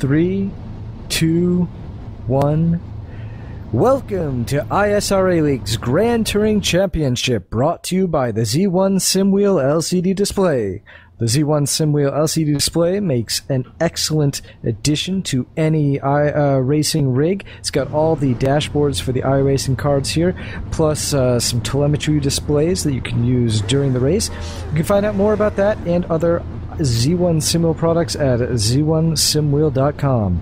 3, 2, 1. Welcome to ISRA League's Grand Touring Championship, brought to you by the Z1 SimWheel LCD display. The Z1 SimWheel LCD display makes an excellent addition to any racing rig. It's got all the dashboards for the iRacing cards here, plus some telemetry displays that you can use during the race. You can find out more about that and other Z1 SimWheel products at z1simwheel.com.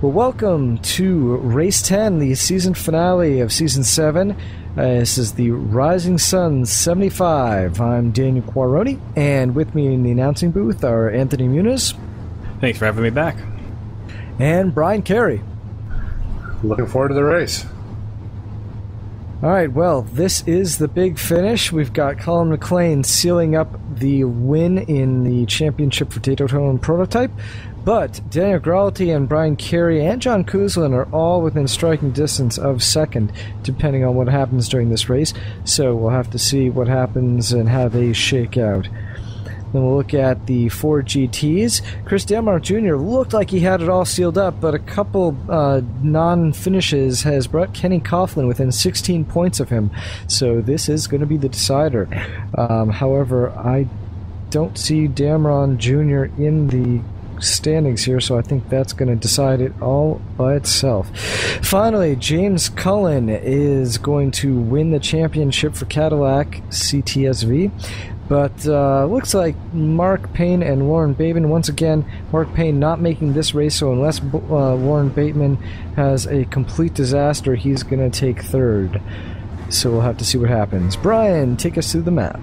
Well, welcome to Race 10, the season finale of Season 7. This is the Rising Sun 75. I'm Daniel Quaroni, and with me in the announcing booth are Anthony Muniz. Thanks for having me back. And Brian Carey. Looking forward to the race. All right, well, this is the big finish. We've got Colin McLean sealing up the win in the championship for Daytona Prototype. But Daniel Gralty and Brian Carey and John Kuzlin are all within striking distance of second, depending on what happens during this race. So we'll have to see what happens and how they shake out. Then we'll look at the Ford GTs. Chris Delmar Jr. looked like he had it all sealed up, but a couple non-finishes has brought Kenny Coughlin within 16 points of him. So this is going to be the decider. However, I don't see Damron Jr. in the standings here, so I think that's going to decide it all by itself. Finally, James Cullen is going to win the championship for Cadillac CTSV, but looks like Mark Payne and Warren Bateman, once again, Mark Payne not making this race, so unless Warren Bateman has a complete disaster, he's going to take third. So we'll have to see what happens. Brian, take us through the map.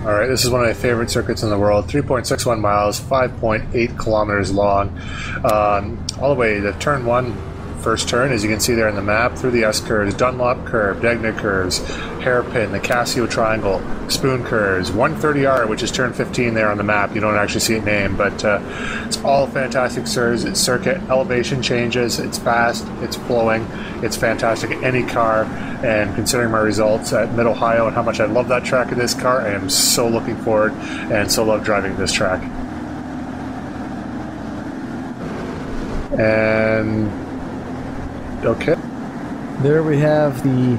All right, this is one of my favorite circuits in the world. 3.61 miles, 5.8 kilometers long. All the way to turn 1, first turn, as you can see there in the map, through the S-curves, Dunlop curve, Degna curves, hairpin, the Casio triangle, spoon curves, 130R, which is turn 15 there on the map. You don't actually see it named, but it's all fantastic circuit. Elevation changes, it's fast, it's flowing, it's fantastic. Any car, and considering my results at Mid-Ohio and how much I love that track of this car, I am so looking forward and so love driving this track. And okay. There we have the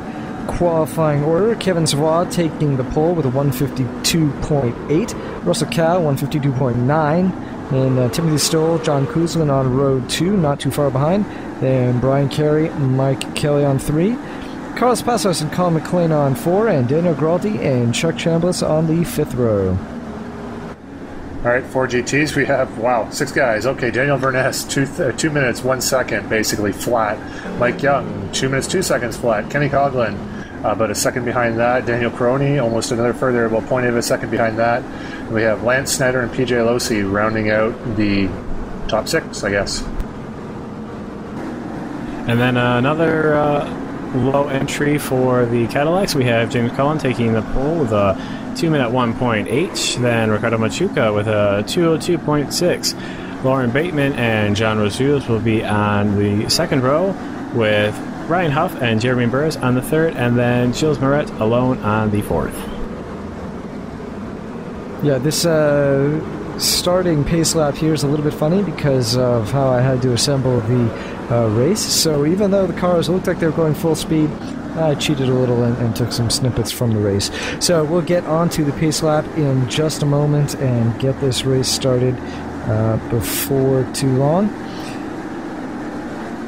qualifying order. Kevin Savoie taking the pole with a 152.8. Russell Cow, 152.9. And Timothy Stoll, John Kuzlin on road 2, not too far behind. Then Brian Carey, Mike Kelly on 3. Carlos Passos and Colin McLean on 4. And Daniel Gralty and Chuck Chambliss on the 5th row. All right, 4 GTs. We have, 6 guys. Okay, Daniel Verness, 2 minutes, 1 second, basically flat. Mike Young, 2 minutes, 2 seconds flat. Kenny Coughlin, about a second behind that. Daniel Caroni, almost another further, about 0.8 of a second behind that. And we have Lance Snyder and PJ Losi rounding out the top 6, I guess. And then another low entry for the Cadillacs. We have James Cullen taking the pole with a 2-minute 1.8. Then Ricardo Machuca with a 2:02.6. Lauren Bateman and John Rosales will be on the 2nd row, with Ryan Huff and Jeremy Burris on the 3rd, and then Gilles Moret alone on the 4th. Yeah, this starting pace lap here is a little bit funny because of how I had to assemble the race. So even though the cars looked like they were going full speed, I cheated a little and took some snippets from the race. So we'll get onto the pace lap in just a moment and get this race started before too long.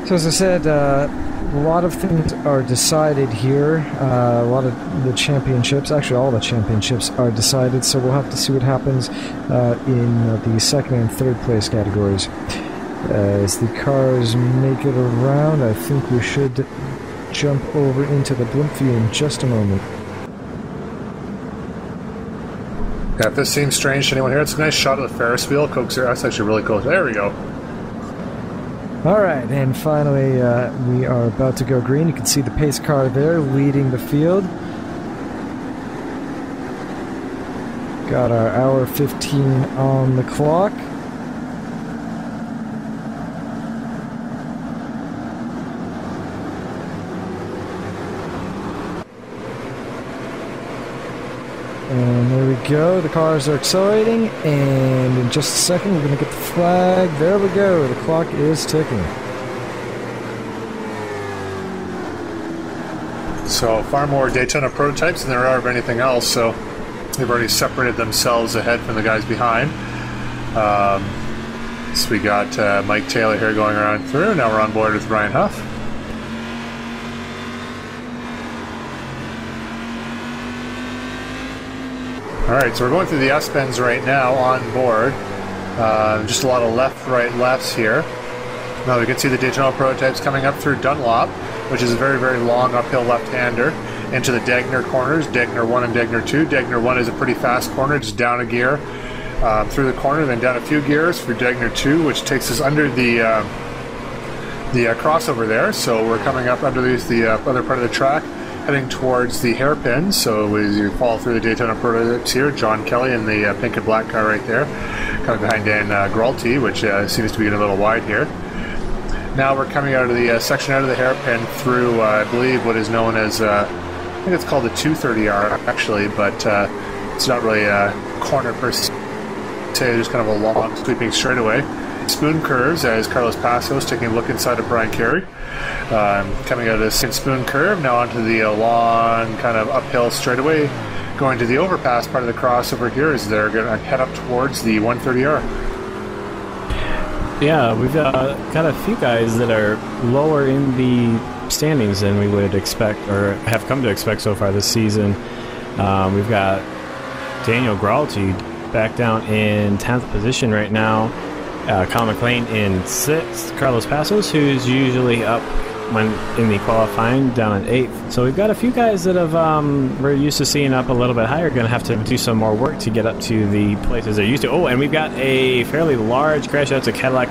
So as I said, a lot of things are decided here. A lot of the championships, actually all the championships are decided, so we'll have to see what happens in the 2nd and 3rd place categories. As the cars make it around, I think we should jump over into the blimp view in just a moment. Yeah, if this seems strange to anyone here, it's a nice shot of the Ferris wheel. Coaxer, that's actually really cool. There we go. Alright, and finally we are about to go green. You can see the pace car there leading the field. Got our hour 15 on the clock. And there we go. The cars are accelerating, and in just a second, we're going to get the flag. There we go. The clock is ticking. So far more Daytona prototypes than there are of anything else, so they've already separated themselves ahead from the guys behind. So we got Mike Taylor here going around through. Now we're on board with Ryan Huff. Alright, so we're going through the S-bends right now on board. Just a lot of left, right, lefts here. Now we can see the Daytona prototypes coming up through Dunlop, which is a very, very long uphill left-hander, into the Degner corners, Degner 1 and Degner 2. Degner 1 is a pretty fast corner, just down a gear through the corner, then down a few gears for Degner 2, which takes us under the crossover there. So we're coming up underneath the other part of the track, heading towards the hairpin. So as you follow through the Daytona prototypes here, John Kelly in the pink and black car right there, coming behind Dan Gralty, which seems to be getting a little wide here. Now we're coming out of the section out of the hairpin through, I believe, what is known as, I think it's called the 230R actually, but it's not really a corner per se, just kind of a long sweeping straightaway. Spoon curves as Carlos Passos taking a look inside of Brian Carey. Coming out of this spoon curve, now onto the long kind of uphill straightaway, going to the overpass part of the crossover here as they're going to head up towards the 130R. Yeah, we've got a few guys that are lower in the standings than we would expect, or have come to expect so far this season. We've got Daniel Gralty back down in 10th position right now. Colin McLean in 6th. Carlos Passos, who's usually up when in the qualifying, down in 8th. So we've got a few guys that have we're used to seeing up a little bit higher. Going to have to do some more work to get up to the places they're used to. Oh, and we've got a fairly large crash. That's a Cadillac.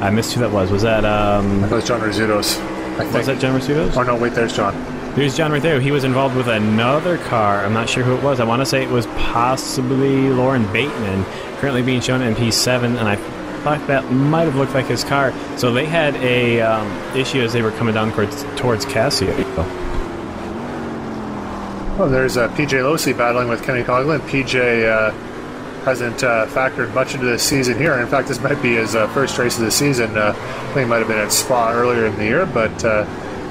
I missed who that was. Was that that was John Rizzuto's, I think. Was that John Rizzuto's? Oh no, wait, there's John. There's John right there. He was involved with another car. I'm not sure who it was. I want to say it was possibly Lauren Bateman, currently being shown in P7, and I thought that might have looked like his car. So they had a issue as they were coming down towards Casio. Oh, there's PJ Losey battling with Kenny Coughlin. PJ hasn't factored much into this season here. In fact, this might be his first race of the season. I think he might have been at Spa earlier in the year, but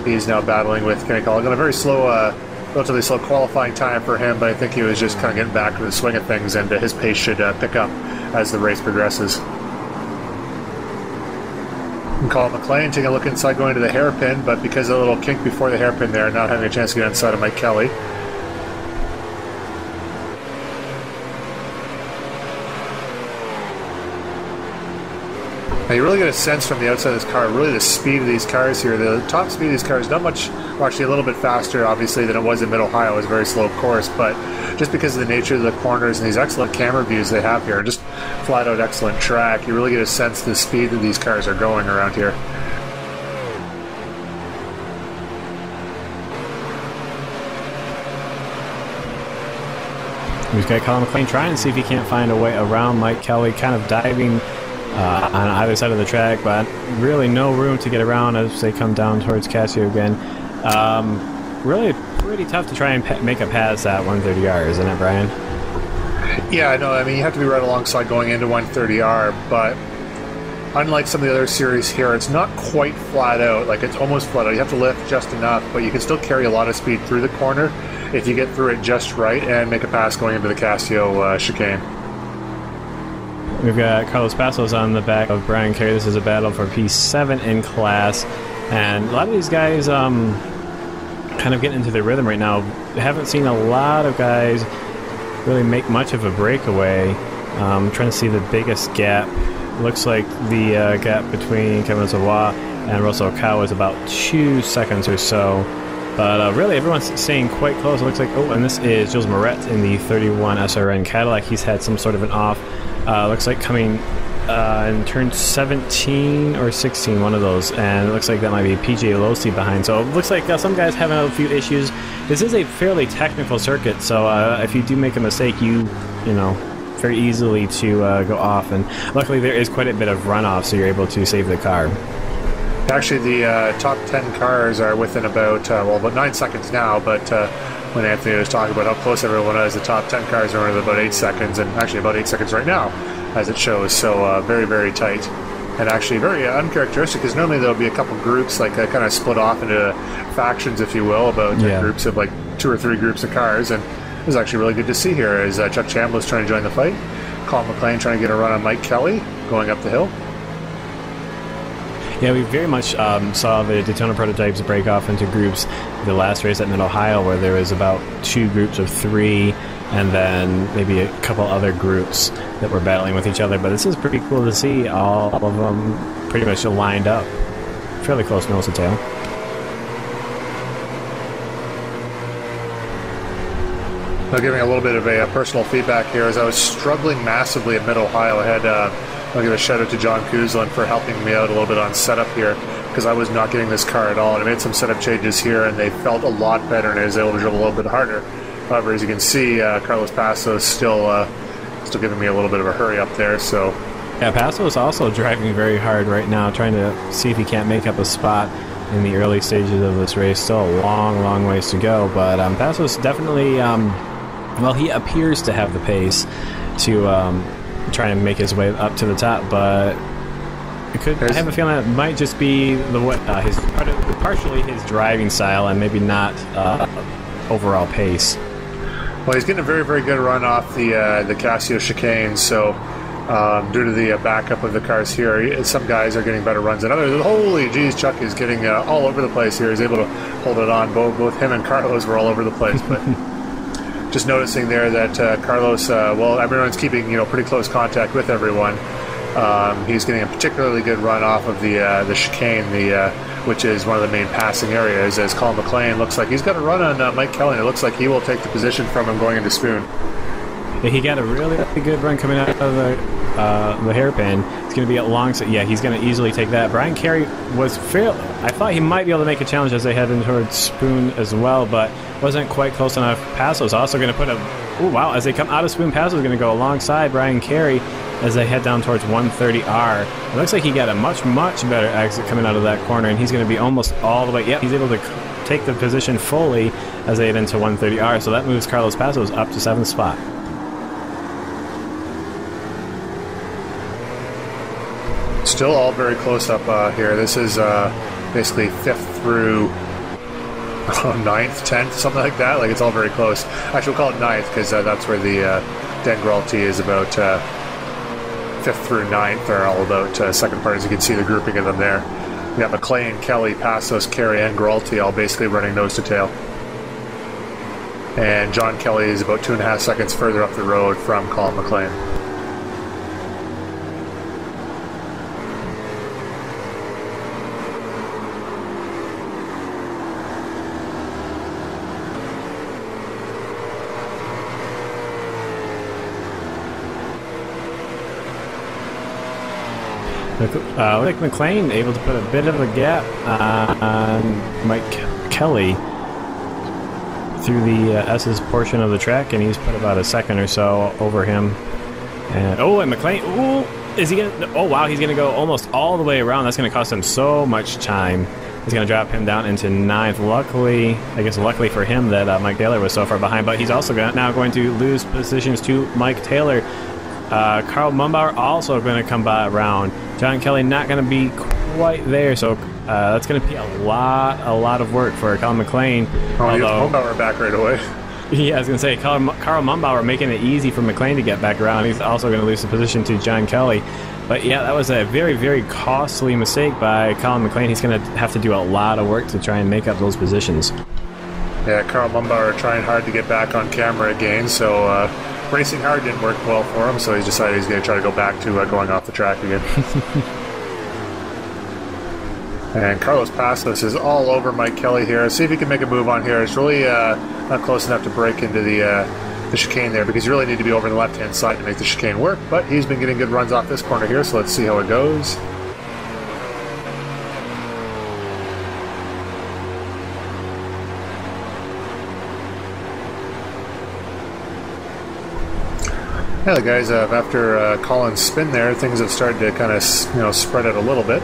he's now battling with Kenny Coughlin. A very slow, relatively slow qualifying time for him, but I think he was just kind of getting back to the swing of things, and his pace should pick up as the race progresses. And Colin McLean taking a look inside, going to the hairpin, but because of a little kink before the hairpin there, not having a chance to get inside of Mike Kelly. Now you really get a sense from the outside of this car, really the speed of these cars here. The top speed of these cars, not much, well, actually a little bit faster, obviously, than it was in Mid-Ohio. It was a very slow course, but just because of the nature of the corners and these excellent camera views they have here, just flat-out excellent track, you really get a sense of the speed that these cars are going around here. We've got Colin McLean trying to see if he can't find a way around Mike Kelly, kind of diving on either side of the track, but really no room to get around as they come down towards Casio again. Really pretty tough to try and make a pass at 130R, isn't it, Brian? Yeah, no, I mean, you have to be right alongside going into 130R, but unlike some of the other series here, it's not quite flat out. Like, it's almost flat out. You have to lift just enough, but you can still carry a lot of speed through the corner if you get through it just right and make a pass going into the Casio chicane. We've got Carlos Passos on the back of Brian Carey. This is a battle for P7 in class, and a lot of these guys kind of getting into their rhythm right now. Haven't seen a lot of guys really make much of a breakaway. Trying to see the biggest gap. Looks like the gap between Kevin Zawa and Russell Cow is about 2 seconds or so. But really, everyone's staying quite close. It looks like, oh, and this is Jules Moret in the 31 SRN Cadillac. He's had some sort of an off. Looks like coming in turn 17 or 16, one of those. And it looks like that might be PJ Losey behind. So it looks like some guys having a few issues. This is a fairly technical circuit, so if you do make a mistake, you know, very easily to go off. And luckily, there is quite a bit of runoff, so you're able to save the car. Actually, the top 10 cars are within about 9 seconds now, but when Anthony was talking about how close everyone was. The top 10 cars are running about 8 seconds, and actually about 8 seconds right now, as it shows. So very, very tight. And actually very uncharacteristic, because normally there'll be a couple groups, like kind of split off into factions, if you will, about groups of like 2 or 3 groups of cars. And it was actually really good to see here as Chuck Chambliss trying to join the fight. Colin McLean trying to get a run on Mike Kelly going up the hill. Yeah, we very much saw the Daytona prototypes break off into groups. The last race at Mid-Ohio, where there was about 2 groups of 3, and then maybe a couple other groups that were battling with each other. But this is pretty cool to see all of them pretty much lined up. Fairly close nose to tail. Now, giving a little bit of a personal feedback here, as I was struggling massively at Mid-Ohio. I had, I'll give a shout out to John Kuzlin for helping me out a little bit on setup here, because I was not getting this car at all. And I made some setup changes here, and they felt a lot better, and I was able to drive a little bit harder. However, as you can see, Carlos Passo is still giving me a little bit of a hurry up there. So, yeah, Passo is also driving very hard right now, trying to see if he can't make up a spot in the early stages of this race. Still a long, long ways to go, but Passo's definitely, well, he appears to have the pace to try and make his way up to the top, but I have a feeling that might just be partially his driving style and maybe not overall pace. Well, he's getting a very, very good run off the Casio chicane, so due to the backup of the cars here, some guys are getting better runs than others. Holy geez, Chuck is getting all over the place here. He's able to hold it on. Both him and Carlos were all over the place, but just noticing there that Carlos, well, everyone's keeping pretty close contact with everyone. He's getting a particularly good run off of the chicane, which is one of the main passing areas, as Colin McLean looks like he's got a run on Mike Kelly, and it looks like he will take the position from him going into Spoon. Yeah, he got a really good run coming out of the hairpin. It's going to be a long... Yeah, he's going to easily take that. Brian Carey was fairly... I thought he might be able to make a challenge as they head in towards Spoon as well, but wasn't quite close enough. Passo's also going to put a... Oh, wow. As they come out of Spoon, Passo's going to go alongside Brian Carey as they head down towards 130R. It looks like he got a much, much better exit coming out of that corner, and he's going to be almost all the way... Yep, he's able to take the position fully as they head into 130R, so that moves Carlos Passos up to 7th spot. Still all very close up here. This is basically 5th through 9th, 10th, something like that. Like, it's all very close. Actually, we'll call it 9th because that's where the Dan Gralti is about 5th through 9th are all about second part, as you can see the grouping of them there. We got McLean, Kelly, Passos, Carey, and Gralti all basically running nose to tail. And John Kelly is about 2.5 seconds further up the road from Colin McLean. Like McLean able to put a bit of a gap on Mike Kelly through the S's portion of the track, and he's put about a second or so over him. And McLean, is he gonna? Oh wow, he's gonna go almost all the way around. That's gonna cost him so much time. He's gonna drop him down into 9th. Luckily for him that Mike Taylor was so far behind, but he's also now going to lose positions to Mike Taylor. Carl Mumbauer also going to come by around. John Kelly not going to be quite there, so that's going to be a lot of work for Colin McLean. Mumbauer back right away. Yeah, I was going to say, Carl Mumbauer making it easy for McLean to get back around. He's also going to lose the position to John Kelly. But yeah, that was a very, very costly mistake by Colin McLean. He's going to have to do a lot of work to try and make up those positions. Yeah, Carl Mumbauer trying hard to get back on camera again, so racing hard didn't work well for him, so he's decided he's going to try to go back to going off the track again. And Carlos Passos is all over Mike Kelly here. See if he can make a move on here. It's really not close enough to break into the chicane there, because you really need to be over the left-hand side to make the chicane work, but he's been getting good runs off this corner here, so let's see how it goes. Yeah, the guys, after Colin's spin there, things have started to kind of spread out a little bit.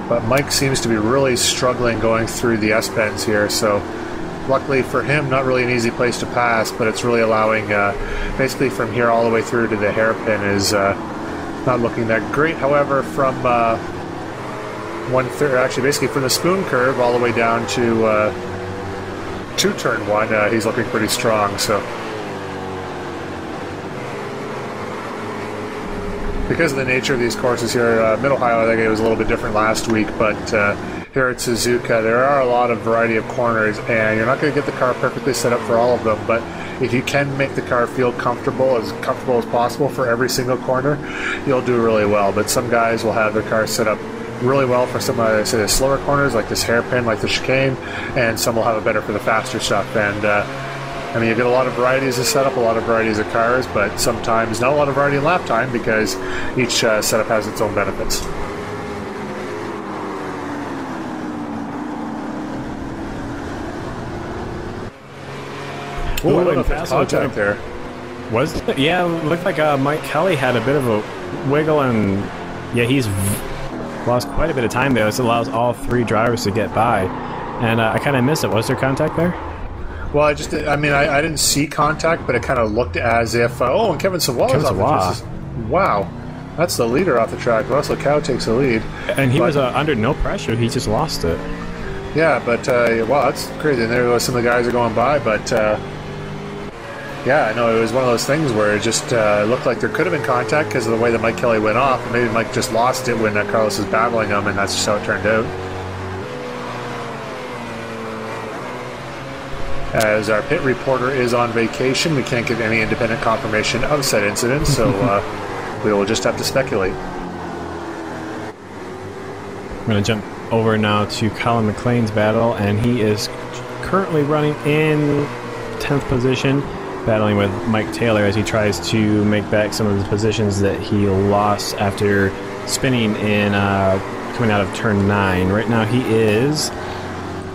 But Mike seems to be really struggling going through the S-bends here, so luckily for him, not really an easy place to pass, but it's really allowing, basically from here all the way through to the hairpin is not looking that great. However, from actually basically from the spoon curve all the way down to turn 1, he's looking pretty strong. So because of the nature of these courses here, Middle Ohio, I think it was a little bit different last week, but here at Suzuka, there are a lot of variety of corners, and you're not going to get the car perfectly set up for all of them, but if you can make the car feel comfortable as possible for every single corner, you'll do really well. But some guys will have their car set up really well for some of the slower corners, like this hairpin, like the chicane, and some will have it better for the faster stuff. And I mean, you get a lot of varieties of setup, a lot of varieties of cars, but sometimes not a lot of variety in lap time because each setup has its own benefits. Oh, I don't know if there's contact there. Was it? Yeah, it looked like Mike Kelly had a bit of a wiggle, and yeah, he's lost quite a bit of time there. This allows all 3 drivers to get by, and I kind of missed it. Was there contact there? Well, I didn't see contact, but it kind of looked as if, and Kevin Sawala is off the track. Wow, that's the leader off the track. Russell Cow takes the lead. And he was under no pressure. He just lost it. Yeah, but, wow, that's crazy. And there some of the guys are going by, but... yeah, I know it was one of those things where it just looked like there could have been contact because of the way that Mike Kelly went off. Maybe Mike just lost it when Carlos was battling him, and that's just how it turned out. As our pit reporter is on vacation, we can't get any independent confirmation of said incident, so we will just have to speculate. I'm going to jump over now to Colin McLean's battle, and he is currently running in 10th position, battling with Mike Taylor as he tries to make back some of the positions that he lost after spinning in coming out of turn 9. Right now he is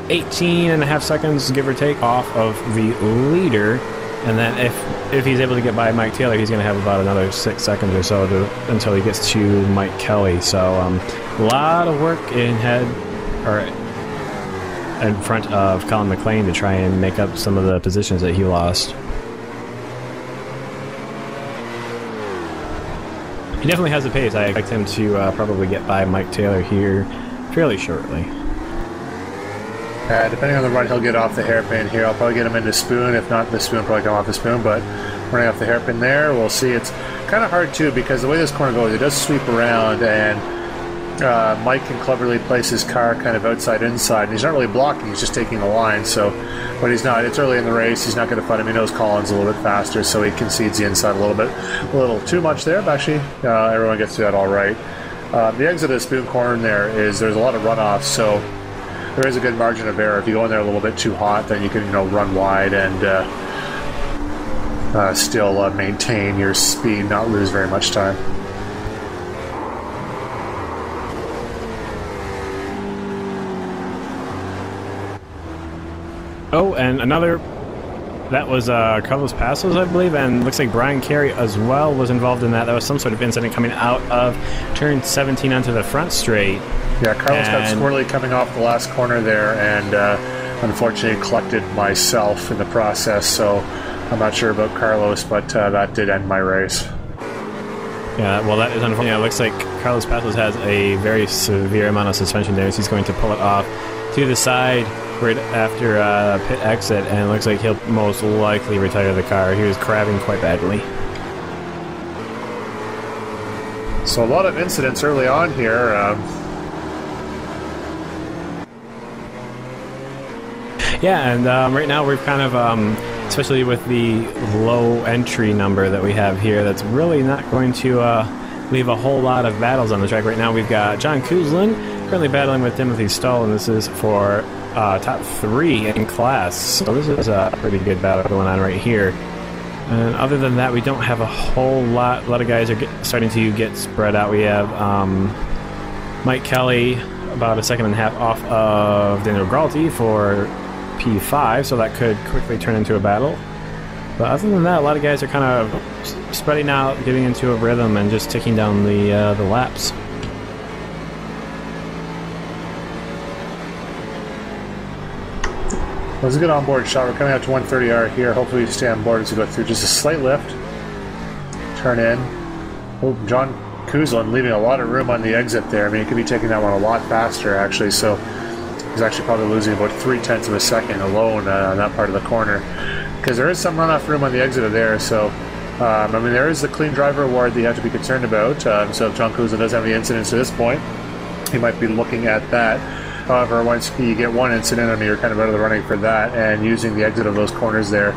18.5 seconds, give or take, off of the leader, and then if he's able to get by Mike Taylor, he's going to have about another 6 seconds or so until he gets to Mike Kelly. So a lot of work in front of Colin McLean to try and make up some of the positions that he lost. He definitely has the pace. I expect him to probably get by Mike Taylor here fairly shortly. Depending on the run, he'll get off the hairpin here. I'll probably get him into spoon. If not, the spoon probably come off the spoon, but running off the hairpin there, we'll see. It's kind of hard, too, because the way this corner goes, it does sweep around, and Mike can cleverly place his car kind of outside-inside, and he's not really blocking, he's just taking the line, so, but he's not. It's early in the race, he's not going to fight him. He knows Colin's a little bit faster, so he concedes the inside a little too much there, but actually, everyone gets to that all right. The exit of the spoon corner in there's a lot of runoffs, so there is a good margin of error. If you go in there a little bit too hot, then you can, run wide and still maintain your speed, not lose very much time. Oh, and another... That was Carlos Passos, I believe, and looks like Brian Carey as well was involved in that. That was some sort of incident coming out of turn 17 onto the front straight. Yeah, Carlos got squirrely coming off the last corner there, and unfortunately collected myself in the process, so I'm not sure about Carlos, but that did end my race. Yeah, well, that is unfortunate. It looks like Carlos Passos has a very severe amount of suspension damage. He's going to pull it off to the side right after pit exit, and it looks like he'll most likely retire the car. He was crabbing quite badly. So a lot of incidents early on here. Yeah, and right now we've kind of, especially with the low entry number that we have here, that's really not going to leave a whole lot of battles on the track. Right now we've got John Kuzlin currently battling with Timothy Stahl, and this is for top 3 in class. So this is a pretty good battle going on right here. And other than that, we don't have a whole lot. A lot of guys are starting to get spread out. We have Mike Kelly about a second and a half off of Daniel Gralty for P5, so that could quickly turn into a battle. But other than that, a lot of guys are kind of spreading out, getting into a rhythm, and just ticking down the laps. It was a good onboard shot. We're coming out to 130R here. Hopefully we stay on board as we go through. Just a slight lift. Turn in. Oh, John Kuzlin leaving a lot of room on the exit there. I mean, he could be taking that one a lot faster, actually. So he's actually probably losing about 0.3 of a second alone on that part of the corner. Because there is some runoff room on the exit of there. So, I mean, there is the clean driver award that you have to be concerned about. So if John Kuzlin doesn't have any incidents to this point, he might be looking at that. However, once you get one incident, I mean, you're kind of out of the running for that, and using the exit of those corners there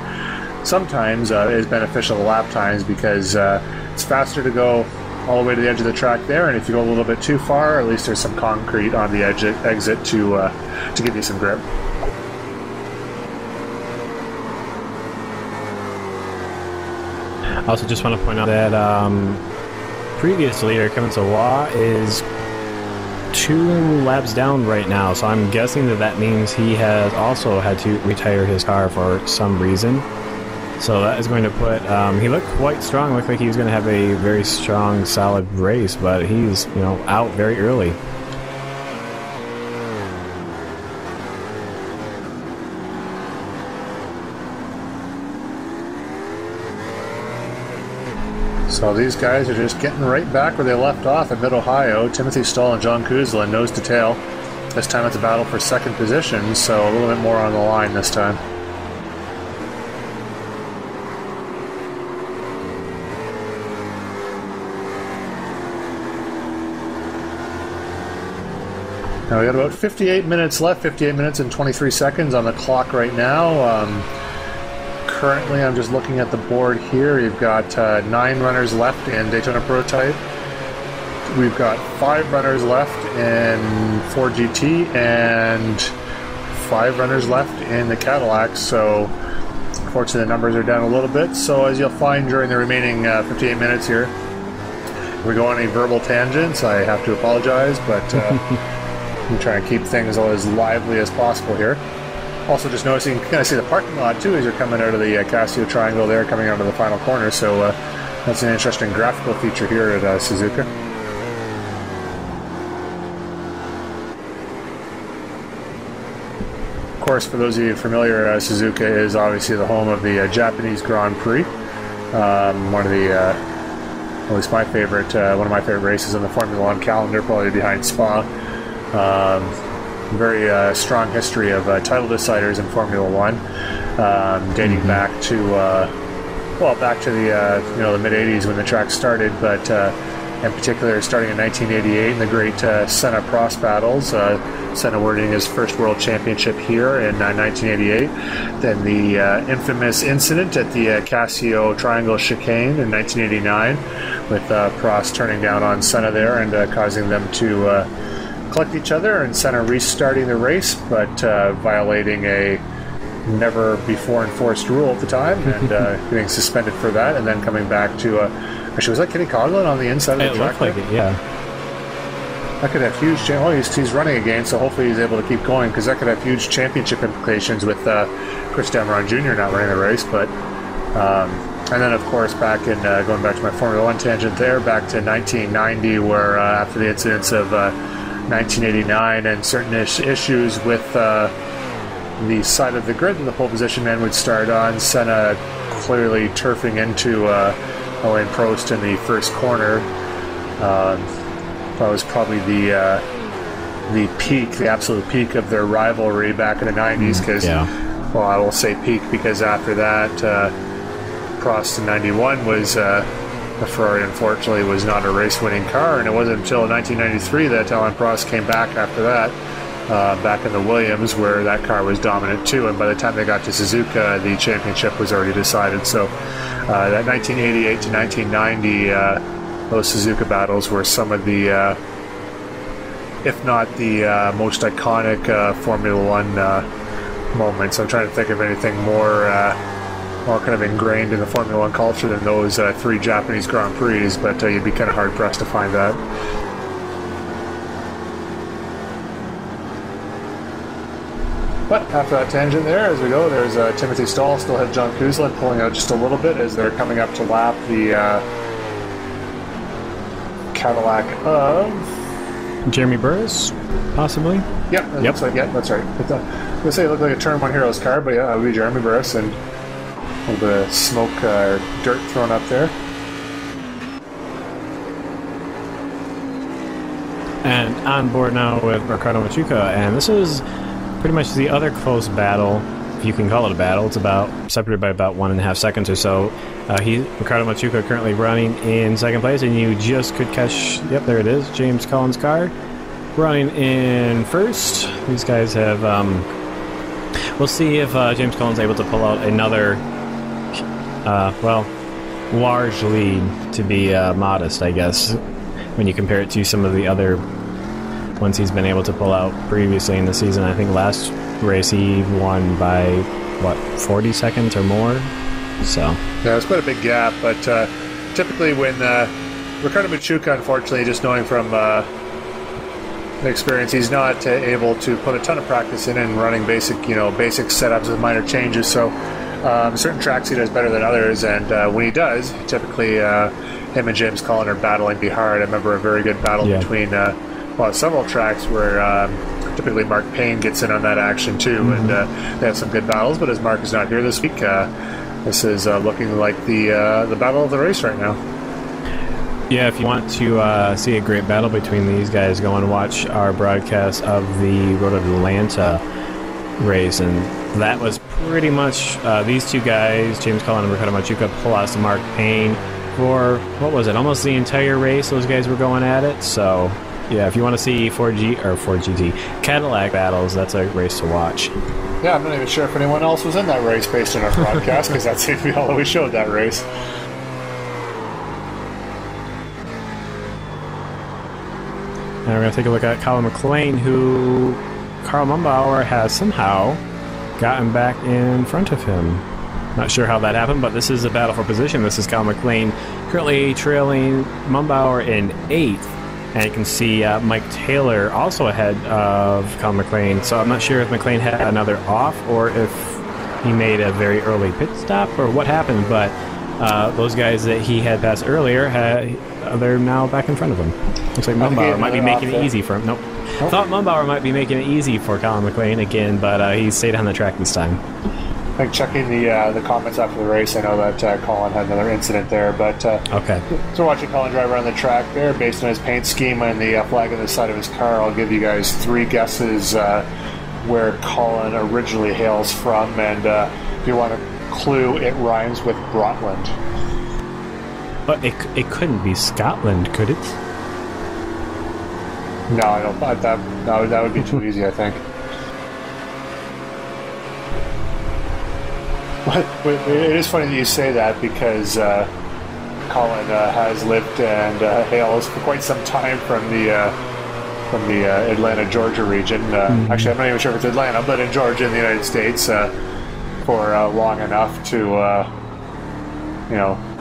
sometimes is beneficial to lap times because it's faster to go all the way to the edge of the track there, and if you go a little bit too far, at least there's some concrete on the exit to give you some grip. I also just want to point out that previous leader, Kevin Sawa, is 2 laps down right now, so I'm guessing that means he has also had to retire his car for some reason. So that is going to put, he looked quite strong, looked like he was going to have a very strong, solid race, but he's, you know, out very early. So these guys are just getting right back where they left off at Mid-Ohio. Timothy Stahl and John Kuzlin, nose to tail. This time it's a battle for second position, so a little bit more on the line this time. Now we got about 58 minutes left, 58 minutes and 23 seconds on the clock right now. Currently, I'm just looking at the board here. You've got 9 runners left in Daytona Prototype. We've got 5 runners left in Ford GT and 5 runners left in the Cadillac. So, unfortunately, the numbers are down a little bit. So, as you'll find during the remaining 58 minutes here, we go on any verbal tangents. I have to apologize, but I'm trying to keep things as lively as possible here. Also, just noticing, you can kind of see the parking lot too as you're coming out of the Casio Triangle there, coming out of the final corner. So that's an interesting graphical feature here at Suzuka. Of course, for those of you familiar, Suzuka is obviously the home of the Japanese Grand Prix. One of the, at least my favorite, one of my favorite races on the Formula One calendar, probably behind Spa. Very strong history of title deciders in Formula One, dating back to back to the the mid '80s when the track started, but in particular starting in 1988 in the great Senna Prost battles. Senna winning his first world championship here in 1988. Then the infamous incident at the Casio Triangle chicane in 1989, with Prost turning down on Senna there and causing them to collect each other, and Senna restarting the race, but violating a never before enforced rule at the time, and getting suspended for that, and then coming back to actually, was that Kenny Coughlin on the inside of the track? It looked like it, yeah. That could have huge. Oh, he's running again, so hopefully he's able to keep going, because that could have huge championship implications with Chris Dameron Jr. not running the race. But and then, of course, back in going back to my Formula One tangent there, back to 1990, where after the incidents of 1989 and certain issues with the side of the grid and the pole position man would start on, Senna clearly turfing into Alain Prost in the first corner. That was probably the peak, the absolute peak of their rivalry back in the 90s, because, well, I will say peak because after that, Prost in 91 was... the Ferrari, unfortunately, was not a race-winning car, and it wasn't until 1993 that Alain Prost came back after that, back in the Williams, where that car was dominant too, and by the time they got to Suzuka, the championship was already decided. So that 1988 to 1990, those Suzuka battles were some of the, if not the most iconic Formula One moments. I'm trying to think of anything more kind of ingrained in the Formula One culture than those 3 Japanese Grand Prix, but you'd be kind of hard-pressed to find that. But after that tangent there, as we go, there's Timothy Stahl, still had John Kuzlin pulling out just a little bit as they're coming up to lap the Cadillac of Jeremy Burris, possibly. Yeah, that's right. Yeah, that's right. I'm gonna say it looked like a Turn 1 Heroes car, but yeah, it would be Jeremy Burris, and a little bit of smoke or dirt thrown up there. And on board now with Ricardo Machuca, and this is pretty much the other close battle, if you can call it a battle. It's about separated by about 1.5 seconds or so. Ricardo Machuca currently running in second place, and you just could catch, yep, there it is, James Cullen's car running in first. These guys have, we'll see if James Cullen's able to pull out another, well, large lead, to be modest, I guess, when you compare it to some of the other ones he's been able to pull out previously in the season. I think last race he won by, what, 40 seconds or more? So yeah, it's quite a big gap, but typically when Ricardo Machuca, unfortunately, just knowing from experience, he's not able to put a ton of practice in and running basic setups with minor changes. So certain tracks he does better than others, and when he does, typically him and James Cullen are battling be hard. I remember a very good battle between several tracks where typically Mark Payne gets in on that action too, and they have some good battles. But as Mark is not here this week, this is looking like the battle of the race right now. Yeah, if you want to see a great battle between these guys, go and watch our broadcast of the Road of Atlanta race, and that was pretty much these two guys, James Cullen and Ricardo Machuca, plus Mark Payne, for, what was it, almost the entire race. Those guys were going at it. So yeah, if you want to see 4GT Cadillac battles, that's a race to watch. Yeah, I'm not even sure if anyone else was in that race based on our broadcast, because that seemed to be all that we showed that race. Now we're going to take a look at Colin McLean, who Karl Mumbauer has somehow gotten back in front of him. Not sure how that happened, but this is a battle for position. This is Colin McLean currently trailing Mumbauer in 8th. And you can see Mike Taylor also ahead of Colin McLean. So I'm not sure if McLean had another off or if he made a very early pit stop or what happened. But those guys that he had passed earlier, they're now back in front of him. Looks like Mumbauer might be making it easy for him. Nope. Thought Mumbauer might be making it easy for Colin McLean again, but he stayed on the track this time. I think checking the comments after the race, I know that Colin had another incident there, but okay. So watching Colin drive around the track there, based on his paint scheme and the flag on the side of his car, I'll give you guys 3 guesses where Colin originally hails from, and if you want a clue, it rhymes with Brotland. But it couldn't be Scotland, could it? No, I don't. That would be too easy, I think. It is funny that you say that, because Colin has lived and hails for quite some time from the Atlanta, Georgia region. Actually, I'm not even sure if it's Atlanta, but in Georgia, in the United States, for long enough to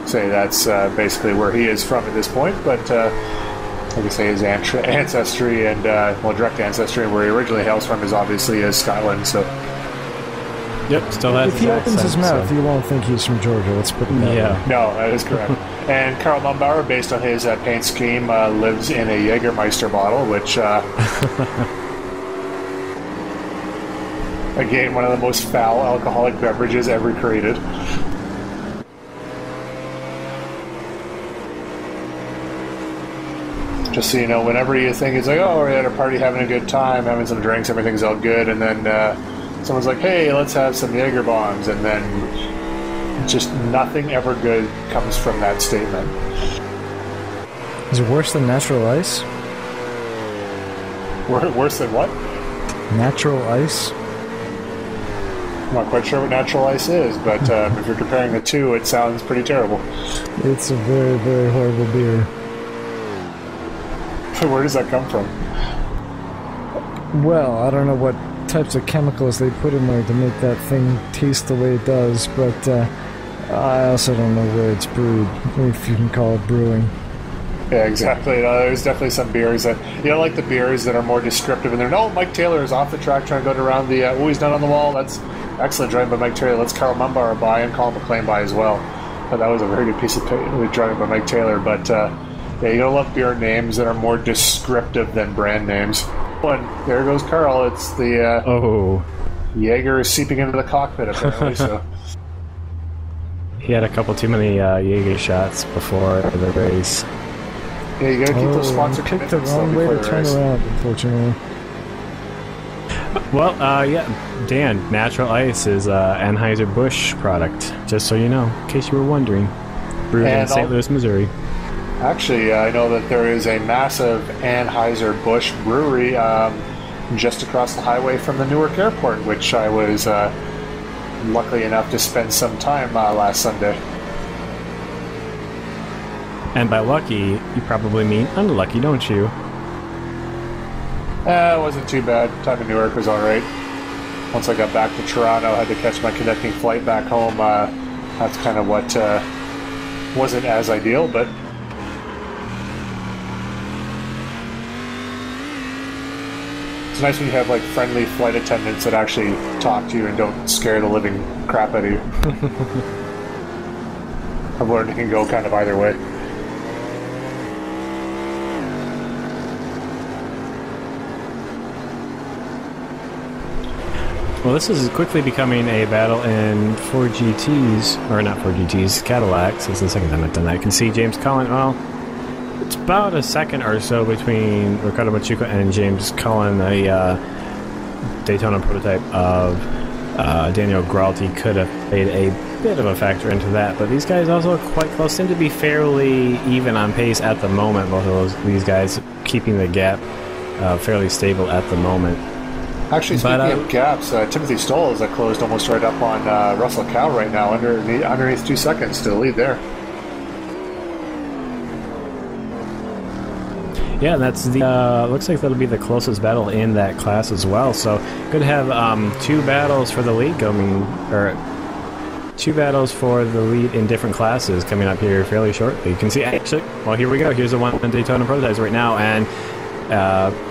say that's basically where he is from at this point. But like I say, his ancestry and direct ancestry, and where he originally hails from, is obviously Scotland. So. Yep, still has. If he opens his mouth, you won't think he's from Georgia. Let's put it that way. No, that is correct. And Karl Mumbauer, based on his paint scheme, lives in a Jägermeister bottle, which, again, one of the most foul alcoholic beverages ever created. Just so you know, whenever you think it's like, oh, we're at a party having a good time, having some drinks, everything's all good, and then someone's like, hey, let's have some Jaeger bombs, and then just nothing ever good comes from that statement. Is it worse than natural ice? Worse than what? Natural ice? I'm not quite sure what natural ice is, but if you're comparing the two, it sounds pretty terrible. It's a very, very horrible beer. Where does that come from? Well, I don't know what types of chemicals they put in there to make that thing taste the way it does, but I also don't know where it's brewed, if you can call it brewing. Yeah, exactly. There's definitely some beers that, like the beers that are more descriptive, and they're, no, Mike Taylor is off the track trying to go around the, he's not on the wall, that's excellent driving by Mike Taylor, let's Karl Mumbauer by and Colin McLean by as well. But that was a very good piece of driving by Mike Taylor, but Yeah, you gotta love beer names that are more descriptive than brand names. And there goes Carl. It's the Jaeger is seeping into the cockpit apparently. So he had a couple too many Jaeger shots before the race. Yeah, you gotta keep those sponsor picked the commitments wrong way before to the turn race. around, unfortunately. Well, yeah, Dan, Natural Ice is Anheuser-Busch product, just so you know, in case you were wondering. Brewed in St. Louis, Missouri. Actually, I know that there is a massive Anheuser-Busch brewery just across the highway from the Newark Airport, which I was lucky enough to spend some time last Sunday. And by lucky, you probably mean unlucky, don't you? It wasn't too bad. Time in Newark was alright. Once I got back to Toronto, I had to catch my connecting flight back home. That's kind of what wasn't as ideal, but it's nice when you have like friendly flight attendants that actually talk to you and don't scare the living crap out of you. I've learned it can go kind of either way. Well, this is quickly becoming a battle in 4GTs, or not 4GTs, Cadillacs. It's the second time I've done that. You can see James Cullen, well, it's about a second or so between Ricardo Machuca and James Cullen. A Daytona prototype of Daniel Gralti could have played a bit of a factor into that, but these guys also quite close, seem to be fairly even on pace at the moment. Both of these guys keeping the gap fairly stable at the moment. Actually, speaking of gaps, Timothy Stoll is closed almost right up on Russell Cow right now, underneath 2 seconds to the lead there. Yeah, and that's the looks like that'll be the closest battle in that class as well. So could have two battles for the lead coming, or two battles for the lead in different classes coming up here fairly shortly. You can see actually. Well, here we go. Here's the one in Daytona prototypes right now, and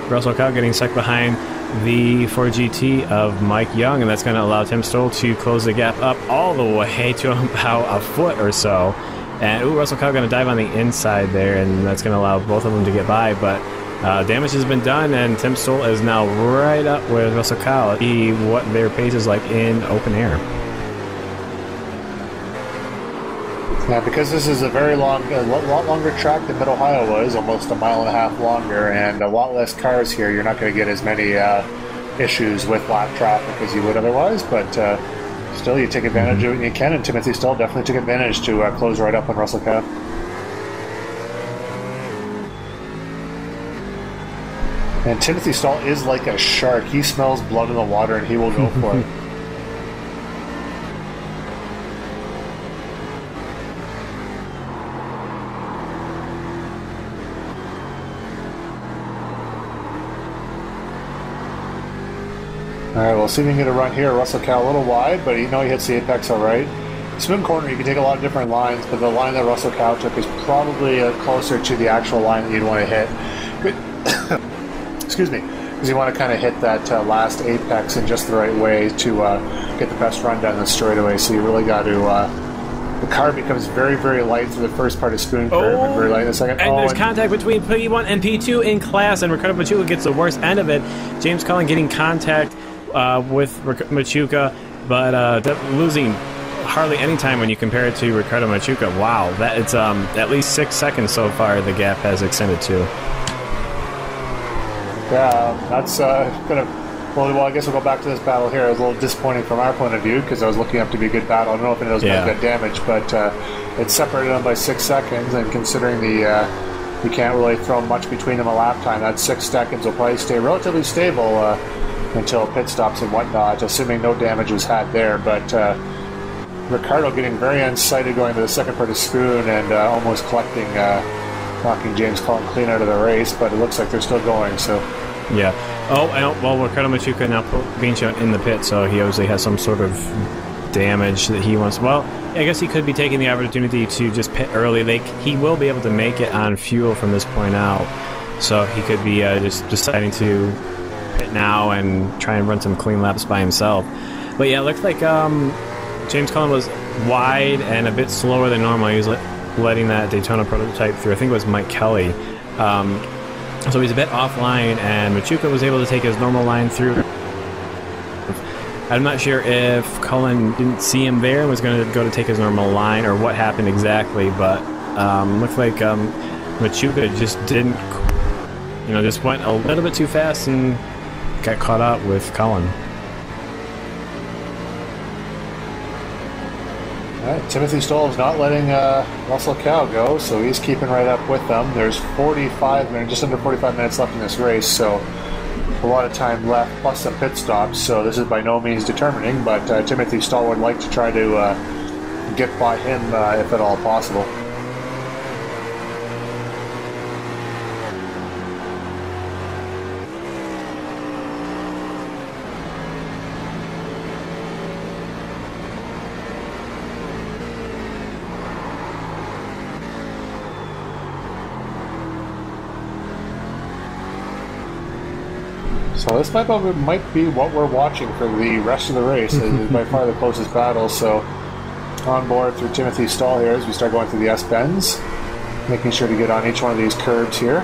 Russell Cow getting stuck behind the 4GT of Mike Young, and that's going to allow Tim Stoll to close the gap up all the way to about a foot or so. And Russell Cow going to dive on the inside there, and that's going to allow both of them to get by. But damage has been done, and Tim Stoll is now right up with Russell Cow. See what their pace is like in open air. Yeah, because this is a very lot longer track than Mid-Ohio was, almost a mile and a half longer, and a lot less cars here. You're not going to get as many issues with lap traffic as you would otherwise, but still, you take advantage of it when you can, and Timothy Stoll definitely took advantage to close right up on Russell Cow. And Timothy Stoll is like a shark. He smells blood in the water, and he will go for it. Alright, well, see if we can get a run here. Russell Cow a little wide, but he hits the apex alright. Smooth corner, you can take a lot of different lines, but the line that Russell Cow took is probably closer to the actual line that you'd want to hit. But, excuse me, because you want to kind of hit that last apex in just the right way to get the best run down the straightaway. So you really got to... the car becomes very, very light through the first part of Spoon Curve and very light in the second. And there's contact between P1 and P2 in class, and Ricardo Machuca gets the worst end of it. James Cullen getting contact with Machuca, but losing hardly any time when you compare it to Ricardo Machuca. Wow, that it's at least 6 seconds so far the gap has extended to. Yeah, that's gonna. Well, I guess we'll go back to this battle here. It was a little disappointing from our point of view because I was looking up to be a good battle. I don't know if any of those guys got damaged, but it separated them by 6 seconds. And considering you can't really throw much between them a lap time, that 6 seconds will probably stay relatively stable until pit stops and whatnot, assuming no damage was had there. But Ricardo getting very unsighted going to the second part of Spoon and almost collecting, knocking James Cullen clean out of the race. But it looks like they're still going. So yeah. Oh, well, Ricardo Machuca now being shown in the pit, so he obviously has some sort of damage that he wants. Well, I guess he could be taking the opportunity to just pit early. He will be able to make it on fuel from this point out, so he could be just deciding to pit now and try and run some clean laps by himself. But yeah, it looks like James Cullen was wide and a bit slower than normal. He was letting that Daytona prototype through. I think it was Mike Kelly. So he's a bit offline, and Machuca was able to take his normal line through. I'm not sure if Cullen didn't see him there and was going to go to take his normal line, or what happened exactly, but looks like Machuca just didn't, just went a little bit too fast and got caught up with Cullen. All right, Timothy Stoll is not letting Russell Cow go, so he's keeping right up with them. There's 45 minutes, just under 45 minutes left in this race, so a lot of time left, plus some pit stops. So this is by no means determining, but Timothy Stoll would like to try to get by him if at all possible. So this might be what we're watching for the rest of the race. It is by far the closest battle. So on board through Timothy Stoll here as we start going through the S-bends, making sure to get on each one of these curbs here.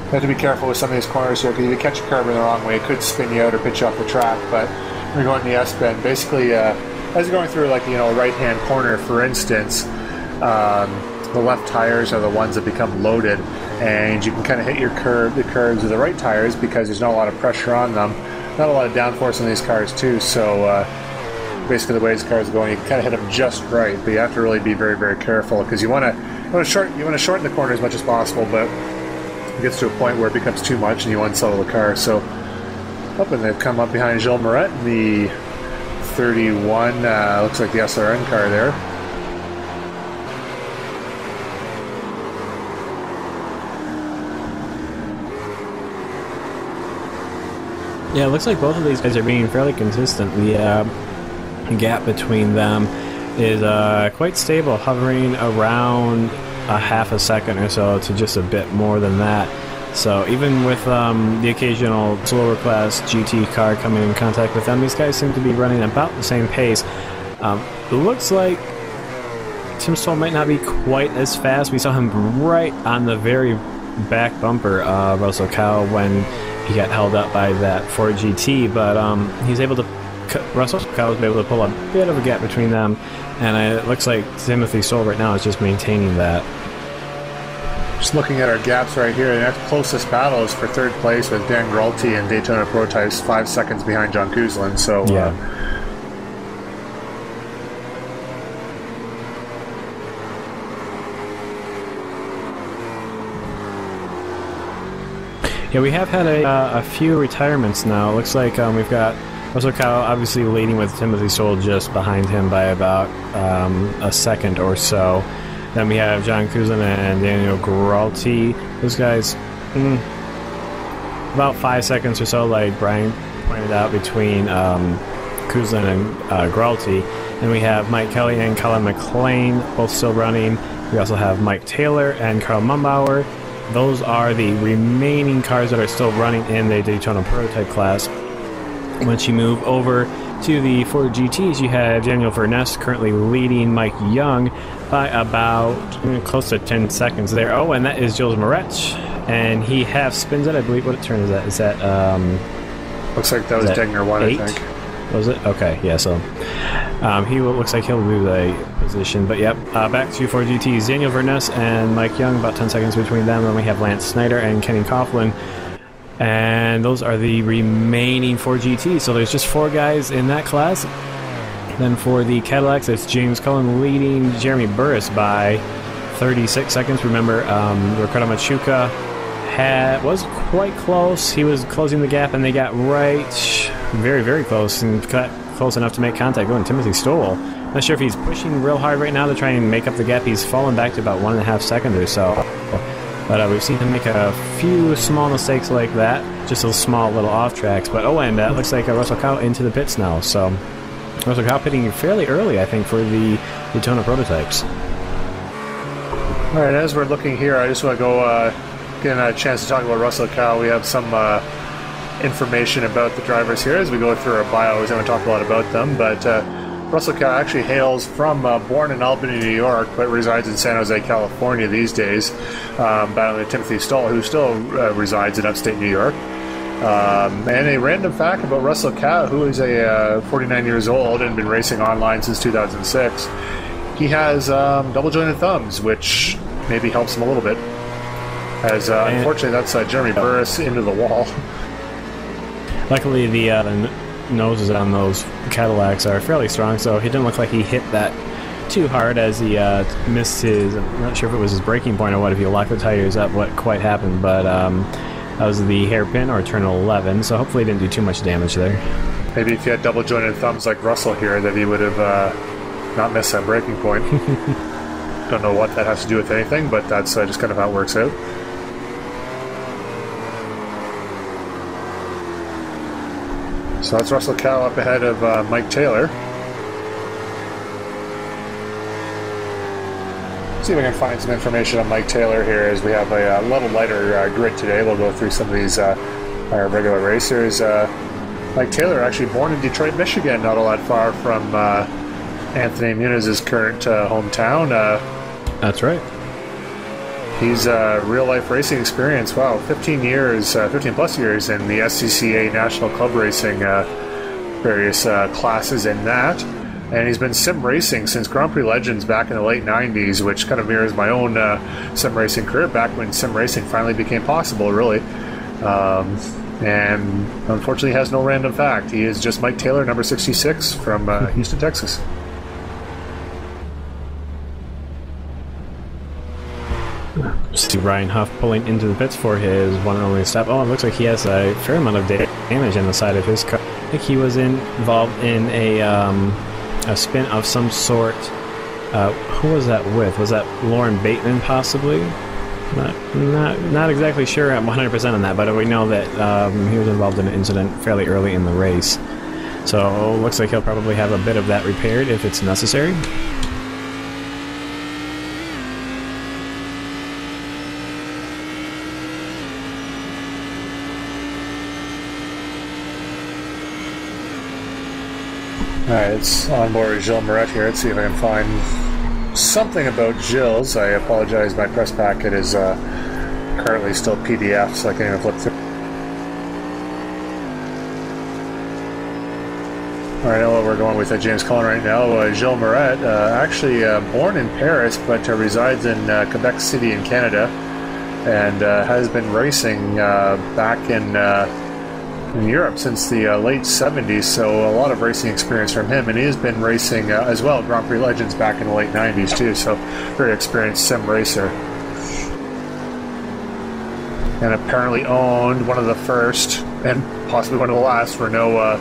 You have to be careful with some of these corners here, because if you catch a curb in the wrong way, it could spin you out or pitch you off the track. But when you're going in the S-bend, basically as you're going through a right-hand corner, for instance, the left tires are the ones that become loaded, and you can kind of hit the curves of the right tires because there's not a lot of pressure on them, not a lot of downforce on these cars too. So basically, the way these cars are going, you can kind of hit them just right, but you have to really be very, very careful, because you want to shorten the corner as much as possible, but it gets to a point where it becomes too much and you unsettle the car. So up, and they've come up behind Gilles Moret in the 31. Looks like the SRN car there. Yeah, it looks like both of these guys are being fairly consistent. The gap between them is quite stable, hovering around a half a second or so to just a bit more than that. So even with the occasional slower class GT car coming in contact with them, these guys seem to be running about the same pace. It looks like Tim Stoll might not be quite as fast. We saw him right on the very back bumper of Russell Cow when he got held up by that Ford GT, but he's able to. Russell Cow was able to pull a bit of a gap between them, and it looks like Timothy Stoll right now is just maintaining that. Just looking at our gaps right here, the next closest battle is for third place with Dan Gralty and Daytona Prototypes, 5 seconds behind John Kuzlin. So yeah. Yeah, we have had a few retirements now. It looks like we've got Russell Cow obviously leading with Timothy Stoll just behind him by about a second or so. Then we have John Kuzlin and Daniel Gralty. Those guys, about 5 seconds or so, like Brian pointed out, between Kuzlin and Gralty. And we have Mike Kelly and Colin McLean both still running. We also have Mike Taylor and Carl Mumbauer. Those are the remaining cars that are still running in the Daytona Prototype class. Once you move over to the Ford GTs, you have Daniel Verness currently leading Mike Young by about close to 10 seconds there. Oh, and that is Gilles Moret, and he half spins it. I believe. What turn is that? Is that looks like that was Degner 1, 8? I think. Was it? Okay, yeah, so he looks like he'll lose a position. But yep, back to Ford GTs. Daniel Verness and Mike Young, about 10 seconds between them. Then we have Lance Snyder and Kenny Coughlin. And those are the remaining Ford GTs. So there's just 4 guys in that class. Then for the Cadillacs, it's James Cullen leading Jeremy Burris by 36 seconds. Remember, Ricardo Machuca was quite close. He was closing the gap, and they got very, very close, and got close enough to make contact going Timothy Stoll. Not sure if he's pushing real hard right now to try and make up the gap. He's fallen back to about 1.5 seconds or so. But we've seen him make a few small mistakes like that, just those small little off tracks. But and it looks like Russell Cow into the pits now. So Russell Cow pitting fairly early, I think, for the Daytona Prototypes. All right, as we're looking here, I just want to go get a chance to talk about Russell Cow. We have some information about the drivers here as we go through our bios. I haven't talked a lot about them, but Russell Cow actually hails from, born in Albany, New York, but resides in San Jose, California these days, battling Timothy Stoll, who still resides in upstate New York. And a random fact about Russell Cow, who is 49 years old and been racing online since 2006. He has double jointed thumbs, which maybe helps him a little bit. As unfortunately, that's Jeremy Burris into the wall. Luckily, the noses on those Cadillacs are fairly strong, so he didn't look like he hit that too hard as he missed his. I'm not sure if it was his braking point or what. If he locked the tires up, what quite happened, but that was the hairpin or turn 11. So hopefully, he didn't do too much damage there. Maybe if he had double jointed thumbs like Russell here, that he would have not missed that braking point. Don't know what that has to do with anything, but that's just kind of how it works out. So that's Russell Cow up ahead of Mike Taylor. See if we can find some information on Mike Taylor here as we have a little lighter grid today. We'll go through some of these our regular racers. Mike Taylor, actually born in Detroit, Michigan, not all that far from Anthony Muniz's current hometown. That's right. He's real-life racing experience. Wow, 15 plus years in the SCCA National Club Racing, various classes in that. And he's been sim racing since Grand Prix Legends back in the late 90s, which kind of mirrors my own sim racing career back when sim racing finally became possible, really. And unfortunately has no random fact. He is just Mike Taylor, number 66 from Houston, Texas. See Ryan Huff pulling into the pits for his one and only stop. Oh, it looks like he has a fair amount of damage on the side of his car. I think he was involved in a spin of some sort. Who was that with? Was that Lauren Bateman, possibly? Not exactly sure. I'm 100% on that, but we know that he was involved in an incident fairly early in the race. So looks like he'll probably have a bit of that repaired if it's necessary. Alright, it's on board Gilles Moret here. Let's see if I can find something about Gilles. I apologize, my press packet is currently still PDF, so I can't even flip through. Alright, I know we're going with James Cullen right now. Gilles Moret, actually born in Paris, but resides in Quebec City in Canada, and has been racing back in Europe since the late 70s, so a lot of racing experience from him, and he has been racing as well Grand Prix Legends back in the late 90s too, so very experienced sim racer, and apparently owned one of the first and possibly one of the last Renault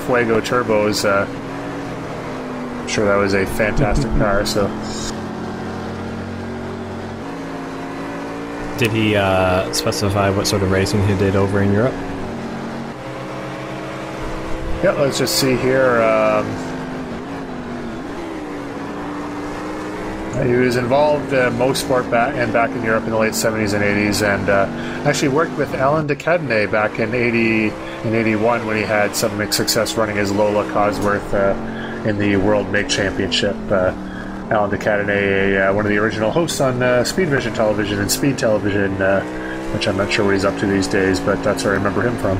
Fuego turbos. I'm sure that was a fantastic car. So did he specify what sort of racing he did over in Europe? Yeah, let's just see here. He was involved in motorsport back in Europe in the late 70s and 80s, and actually worked with Alain de Cadenet back in 80 and 81 when he had some mixed success running as Lola Cosworth in the World Make Championship. Alain de Cadenet, one of the original hosts on Speed Vision Television and Speed Television, which I'm not sure what he's up to these days, but that's where I remember him from.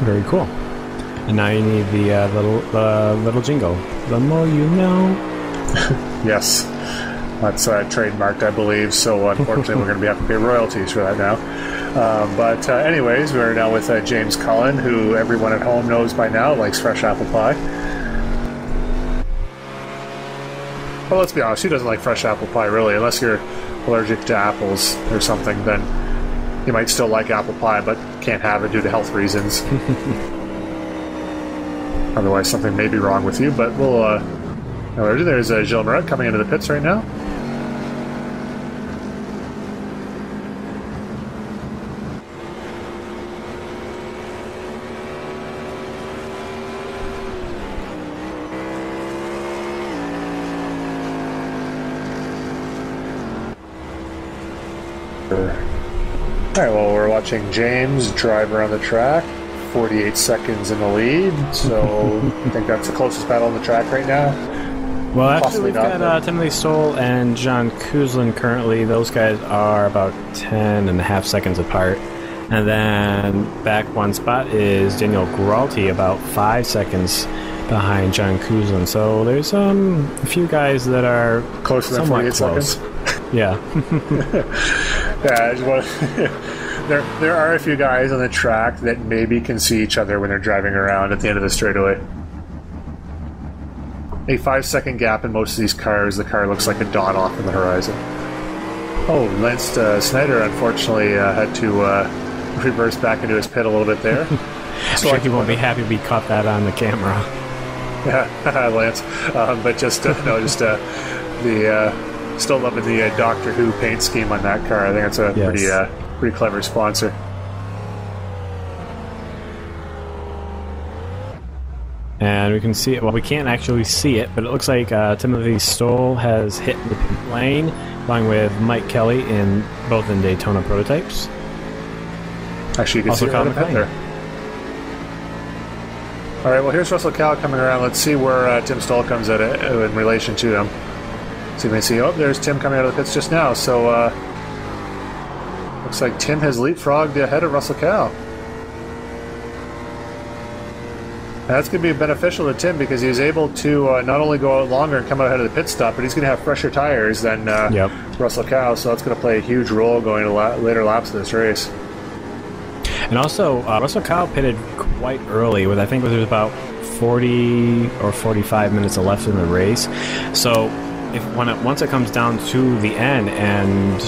Very cool. And now you need the little jingle. The more you know. Yes, that's trademarked, I believe. So unfortunately, we're going to be having to pay royalties for that now. But anyways, we're now with James Cullen, who everyone at home knows by now likes fresh apple pie. Well, let's be honest, who doesn't like fresh apple pie, really? Unless you're allergic to apples or something, then you might still like apple pie, but can't have it due to health reasons. Otherwise, something may be wrong with you, but we'll... there's Gilles Moret coming into the pits right now. Alright, well, we're watching James drive around the track. 48 seconds in the lead, so I think that's the closest battle on the track right now. Well, actually, Possibly we've not, got Timothy Stoll and John Kuzlin currently. Those guys are about 10.5 seconds apart. And then back one spot is Daniel Gralti, about 5 seconds behind John Kuzlin. So there's a few guys that are closer than 48 close. seconds. Yeah. Yeah, I just want there are a few guys on the track that maybe can see each other when they're driving around at the end of the straightaway. A 5-second gap in most of these cars. The car looks like a dot off in the horizon. Oh, Lance Snyder unfortunately had to reverse back into his pit a little bit there. So sure he won't be happy we caught that on the camera. Yeah, Lance. But just still loving the Doctor Who paint scheme on that car. I think it's a pretty clever sponsor. And we can see it. Well, we can't actually see it, but it looks like Timothy Stoll has hit the pit lane, along with Mike Kelly both in Daytona prototypes. Actually, you can Also see it right up there. All right, well, here's Russell Cal coming around. Let's see where Tim Stoll comes at it in relation to him. So you may see, there's Tim coming out of the pits just now. So looks like Tim has leapfrogged ahead of Russell Cal. That's going to be beneficial to Tim because he's able to not only go out longer and come out ahead of the pit stop, but he's going to have fresher tires than Russell Cal. So that's going to play a huge role going to later laps of this race. And also, Russell Cal pitted quite early, with I think there's about 40 or 45 minutes left in the race. So once it comes down to the end, and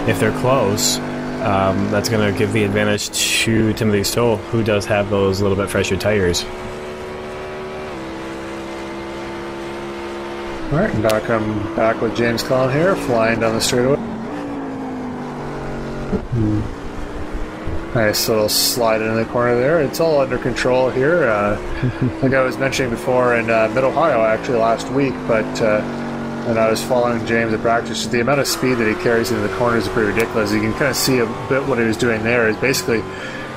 if they're close, that's going to give the advantage to Timothy Stoll, who does have those little bit fresher tires. All right, I'm back with James Cullen here, flying down the straightaway. Nice little slide in the corner there. It's all under control here. Like I was mentioning before in Mid-Ohio, actually, last week, but when I was following James at practice, the amount of speed that he carries into the corners is pretty ridiculous. You can kind of see a bit what he was doing there. Is basically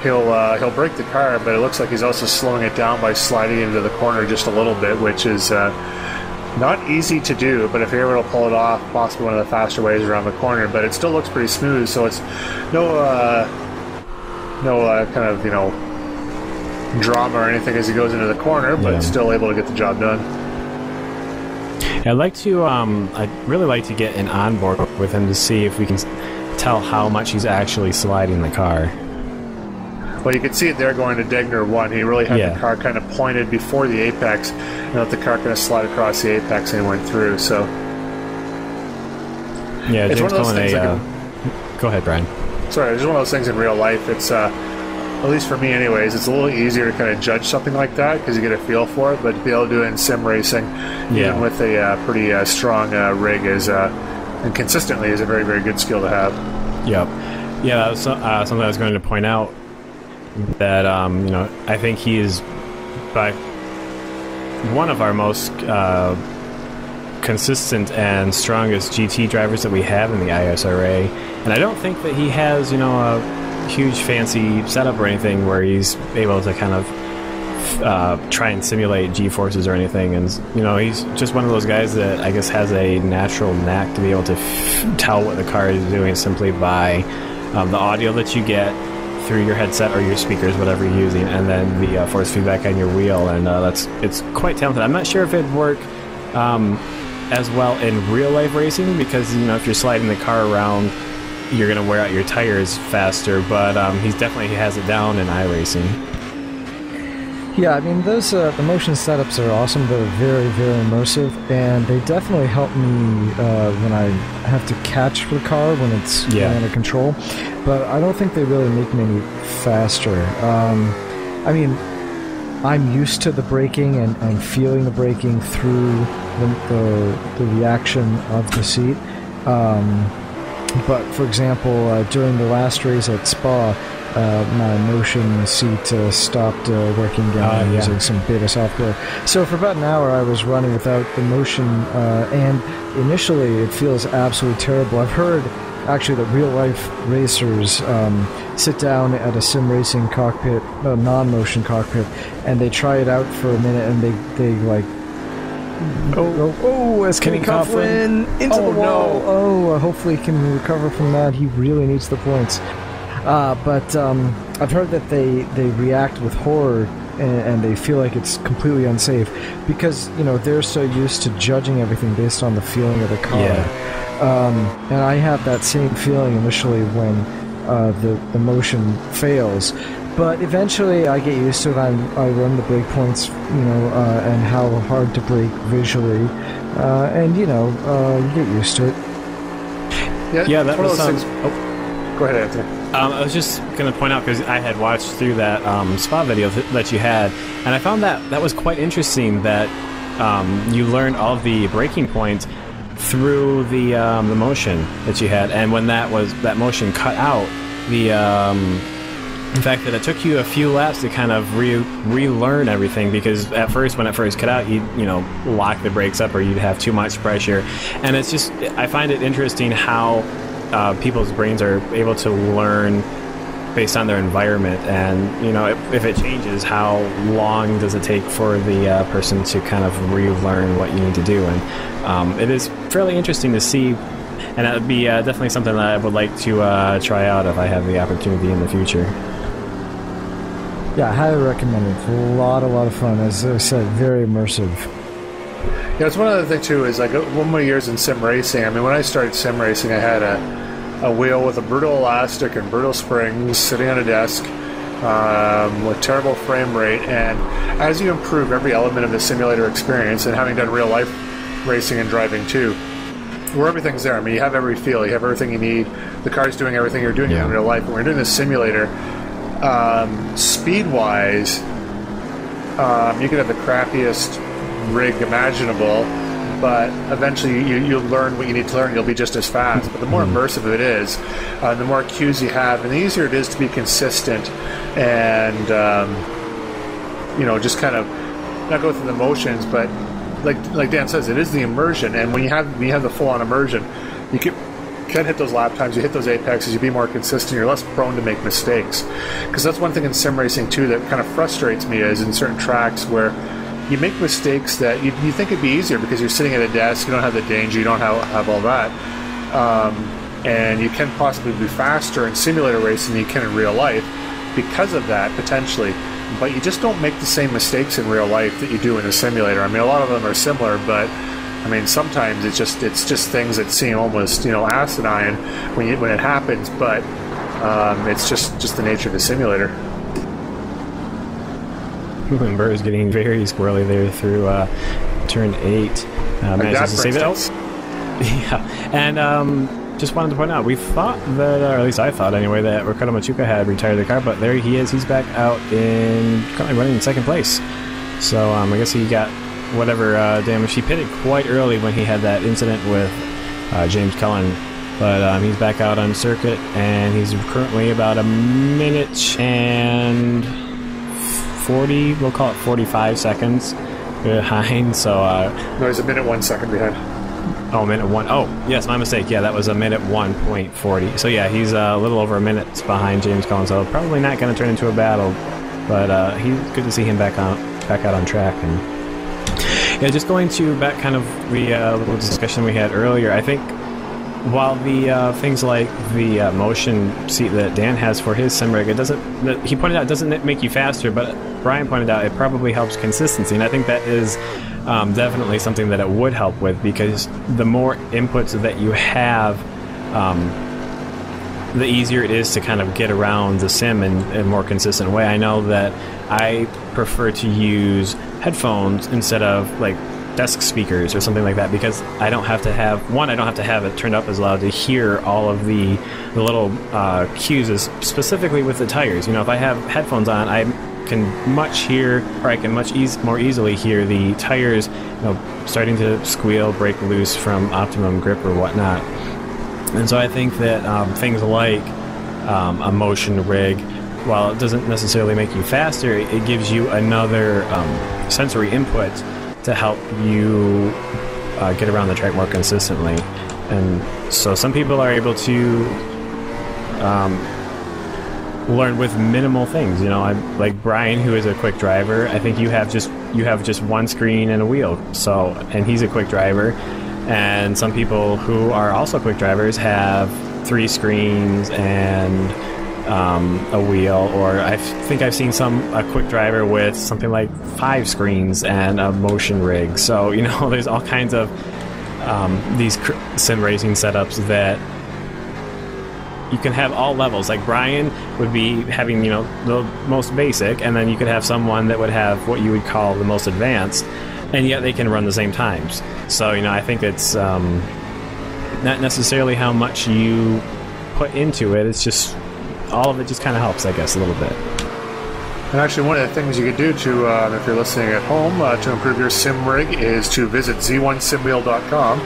he'll break the car, but it looks like he's also slowing it down by sliding into the corner just a little bit, which is not easy to do, but if you're able to pull it off, possibly one of the faster ways around the corner. But it still looks pretty smooth, so it's no kind of drama or anything as he goes into the corner, but still able to get the job done. I'd really like to get an onboard with him to see if we can tell how much he's actually sliding the car. Well, you can see it there going to Degner 1. He really had the car kind of pointed before the apex and let the car kind of slide across the apex and went through. So yeah, it's James one of those things. Go ahead, Brian. Sorry, it's one of those things in real life. It's at least for me anyways, it's a little easier to kind of judge something like that because you get a feel for it, but to be able to do it in sim racing, even with a pretty strong rig and consistently is a very, very good skill to have. Yep. Yeah, that was something I was going to point out, that I think he is by one of our most consistent and strongest GT drivers that we have in the ISRA, and I don't think that he has a huge fancy setup or anything where he's able to kind of try and simulate G-forces or anything, and he's just one of those guys that I guess has a natural knack to be able to tell what the car is doing simply by the audio that you get through your headset or your speakers, whatever you're using, and then the force feedback on your wheel, and it's quite talented. I'm not sure if it'd work as well in real life racing because if you're sliding the car around, you're going to wear out your tires faster, but he definitely has it down in iRacing. Yeah, I mean, those the motion setups are awesome. They're very, very immersive, and they definitely help me when I have to catch the car when it's under control. But I don't think they really make me any faster. I mean, I'm used to the braking and feeling the braking through the reaction of the seat. But for example, during the last race at Spa, my motion seat stopped working again using some beta software. So for about an hour I was running without the motion, and initially it feels absolutely terrible. I've heard actually the real life racers sit down at a sim racing cockpit, a non-motion cockpit, and they try it out for a minute, and they like Escape Coughlin into the wall. No. Hopefully he can recover from that. He really needs the points. But I've heard that they react with horror and they feel like it's completely unsafe because, you know, they're so used to judging everything based on the feeling of the car. Yeah. And I have that same feeling initially when the motion fails. But eventually I get used to it. I run the brake points, you know, and how hard to brake visually. And, you know, you get used to it. Yeah, that was things. Go ahead, Anthony. I was just going to point out, because I had watched through that spa video that you had, and I found that was quite interesting that you learned all of the braking points through the motion that you had, and when that motion cut out, the fact that it took you a few laps to kind of relearn everything, because at first, when it first cut out, you know, lock the brakes up or you'd have too much pressure, and it's just, I find it interesting how people's brains are able to learn based on their environment, and, you know, if it changes, how long does it take for the person to kind of relearn what you need to do? And it is fairly interesting to see, and that would be definitely something that I would like to try out if I have the opportunity in the future. Yeah, I highly recommend it. It's a lot of fun. As I said, very immersive. Yeah, it's one other thing too, is like one of my years in sim racing. I mean, when I started sim racing, I had a wheel with a brutal elastic and brutal springs sitting on a desk with terrible frame rate. And as you improve every element of the simulator experience, and having done real life racing and driving too, where everything's there. I mean, you have every feel, you have everything you need. The car's doing everything you're doing in real life. When we're doing this simulator, speed-wise, you could have the crappiest rig imaginable, but eventually you'll learn what you need to learn. You'll be just as fast. But the more immersive it is, the more cues you have, and the easier it is to be consistent and you know, just kind of not go through the motions. But like Dan says, it is the immersion. And when you have the full-on immersion, you can hit those lap times, you hit those apexes, you be more consistent, you're less prone to make mistakes. Because that's one thing in sim racing too that kind of frustrates me, is in certain tracks where you make mistakes that you think it'd be easier because you're sitting at a desk, you don't have the danger, you don't have all that, and you can possibly be faster in simulator racing than you can in real life because of that, potentially. But you just don't make the same mistakes in real life that you do in a simulator. I mean, a lot of them are similar, but I mean, sometimes it's just things that seem almost, you know, asinine when it happens, but it's just the nature of the simulator. And Burr is getting very squirrely there through turn 8. Manages to save it out. Yeah, and just wanted to point out, we thought that, or at least I thought anyway, that Ricardo Machuca had retired the car, but there he is. He's back out currently running in second place. So I guess he got whatever damage. He pitted quite early when he had that incident with James Cullen, but he's back out on circuit, and he's currently about a minute and 40, we'll call it 45 seconds behind. So no, he's a minute 1 second behind. Oh, minute 1. Oh, yes, my mistake. Yeah, that was a minute 1.40. So yeah, he's a little over a minute behind James Cullen. So probably not going to turn into a battle, but he's good to see him back out on track. And yeah, just going to back kind of the little discussion we had earlier. I think while the things like the motion seat that Dan has for his sim rig, he pointed out it doesn't make you faster, but Brian pointed out it probably helps consistency, and I think that is definitely something that it would help with, because the more inputs that you have, the easier it is to kind of get around the sim in a more consistent way. I know that I prefer to use headphones instead of like desk speakers or something like that, because I don't have to have it turned up as loud to hear all of the little cues, specifically with the tires. You know, if I have headphones on, I can much more easily hear the tires, you know, starting to squeal, break loose from optimum grip or whatnot. And so I think that things like a motion rig, while it doesn't necessarily make you faster, it gives you another sensory input to help you get around the track more consistently. And so some people are able to learn with minimal things. You know, I'm like Brian, who is a quick driver. I think you have just one screen and a wheel. So, and he's a quick driver. And some people who are also quick drivers have 3 screens and a wheel, or I think I've seen a quick driver with something like 5 screens and a motion rig. So, you know, there's all kinds of these sim racing setups that you can have all levels. Like Brian would be having, you know, the most basic, and then you could have someone that would have what you would call the most advanced, and yet they can run the same times. So, you know, I think it's not necessarily how much you put into it. It's just all of it just kind of helps, I guess, a little bit. And actually, one of the things you could do to, if you're listening at home, to improve your sim rig is to visit z1simwheel.com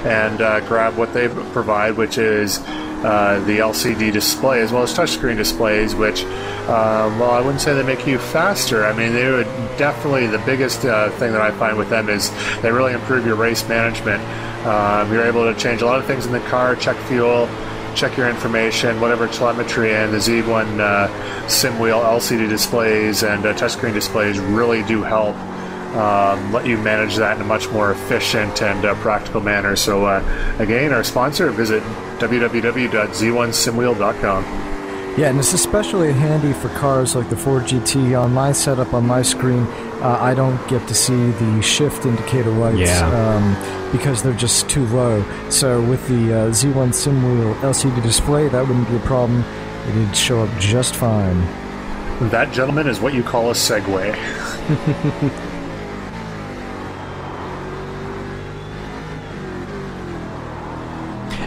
and grab what they provide, which is the LCD display as well as touchscreen displays, which, well, I wouldn't say they make you faster. I mean, they would definitely, the biggest thing that I find with them is they really improve your race management. You're able to change a lot of things in the car, check fuel, check your information, whatever telemetry, and the Z1 sim wheel LCD displays and touchscreen displays really do help let you manage that in a much more efficient and practical manner. So again, our sponsor, visit www.z1simwheel.com. Yeah, and it's especially handy for cars like the Ford GT. On my setup, on my screen, I don't get to see the shift indicator lights because they're just too low. So with the Z1 SimWheel LCD display, that wouldn't be a problem. It'd show up just fine. That, gentlemen, is what you call a segue.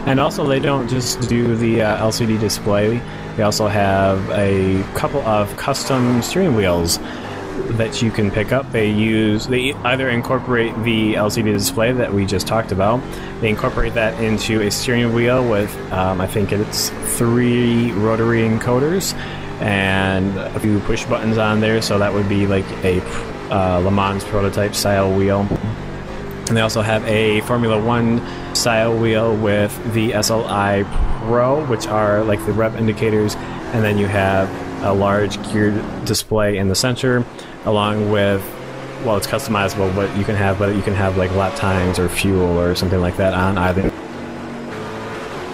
And also, they don't just do the LCD display. They also have a couple of custom steering wheels that you can pick up. They either incorporate the LCD display that we just talked about. They incorporate that into a steering wheel with, I think it's 3 rotary encoders and a few push buttons on there. So that would be like a Le Mans prototype style wheel. And they also have a Formula 1 style wheel with the SLI Pro, which are like the rev indicators, and then you have a large geared display in the center, along with, well, it's customizable, but you can have like lap times or fuel or something like that on either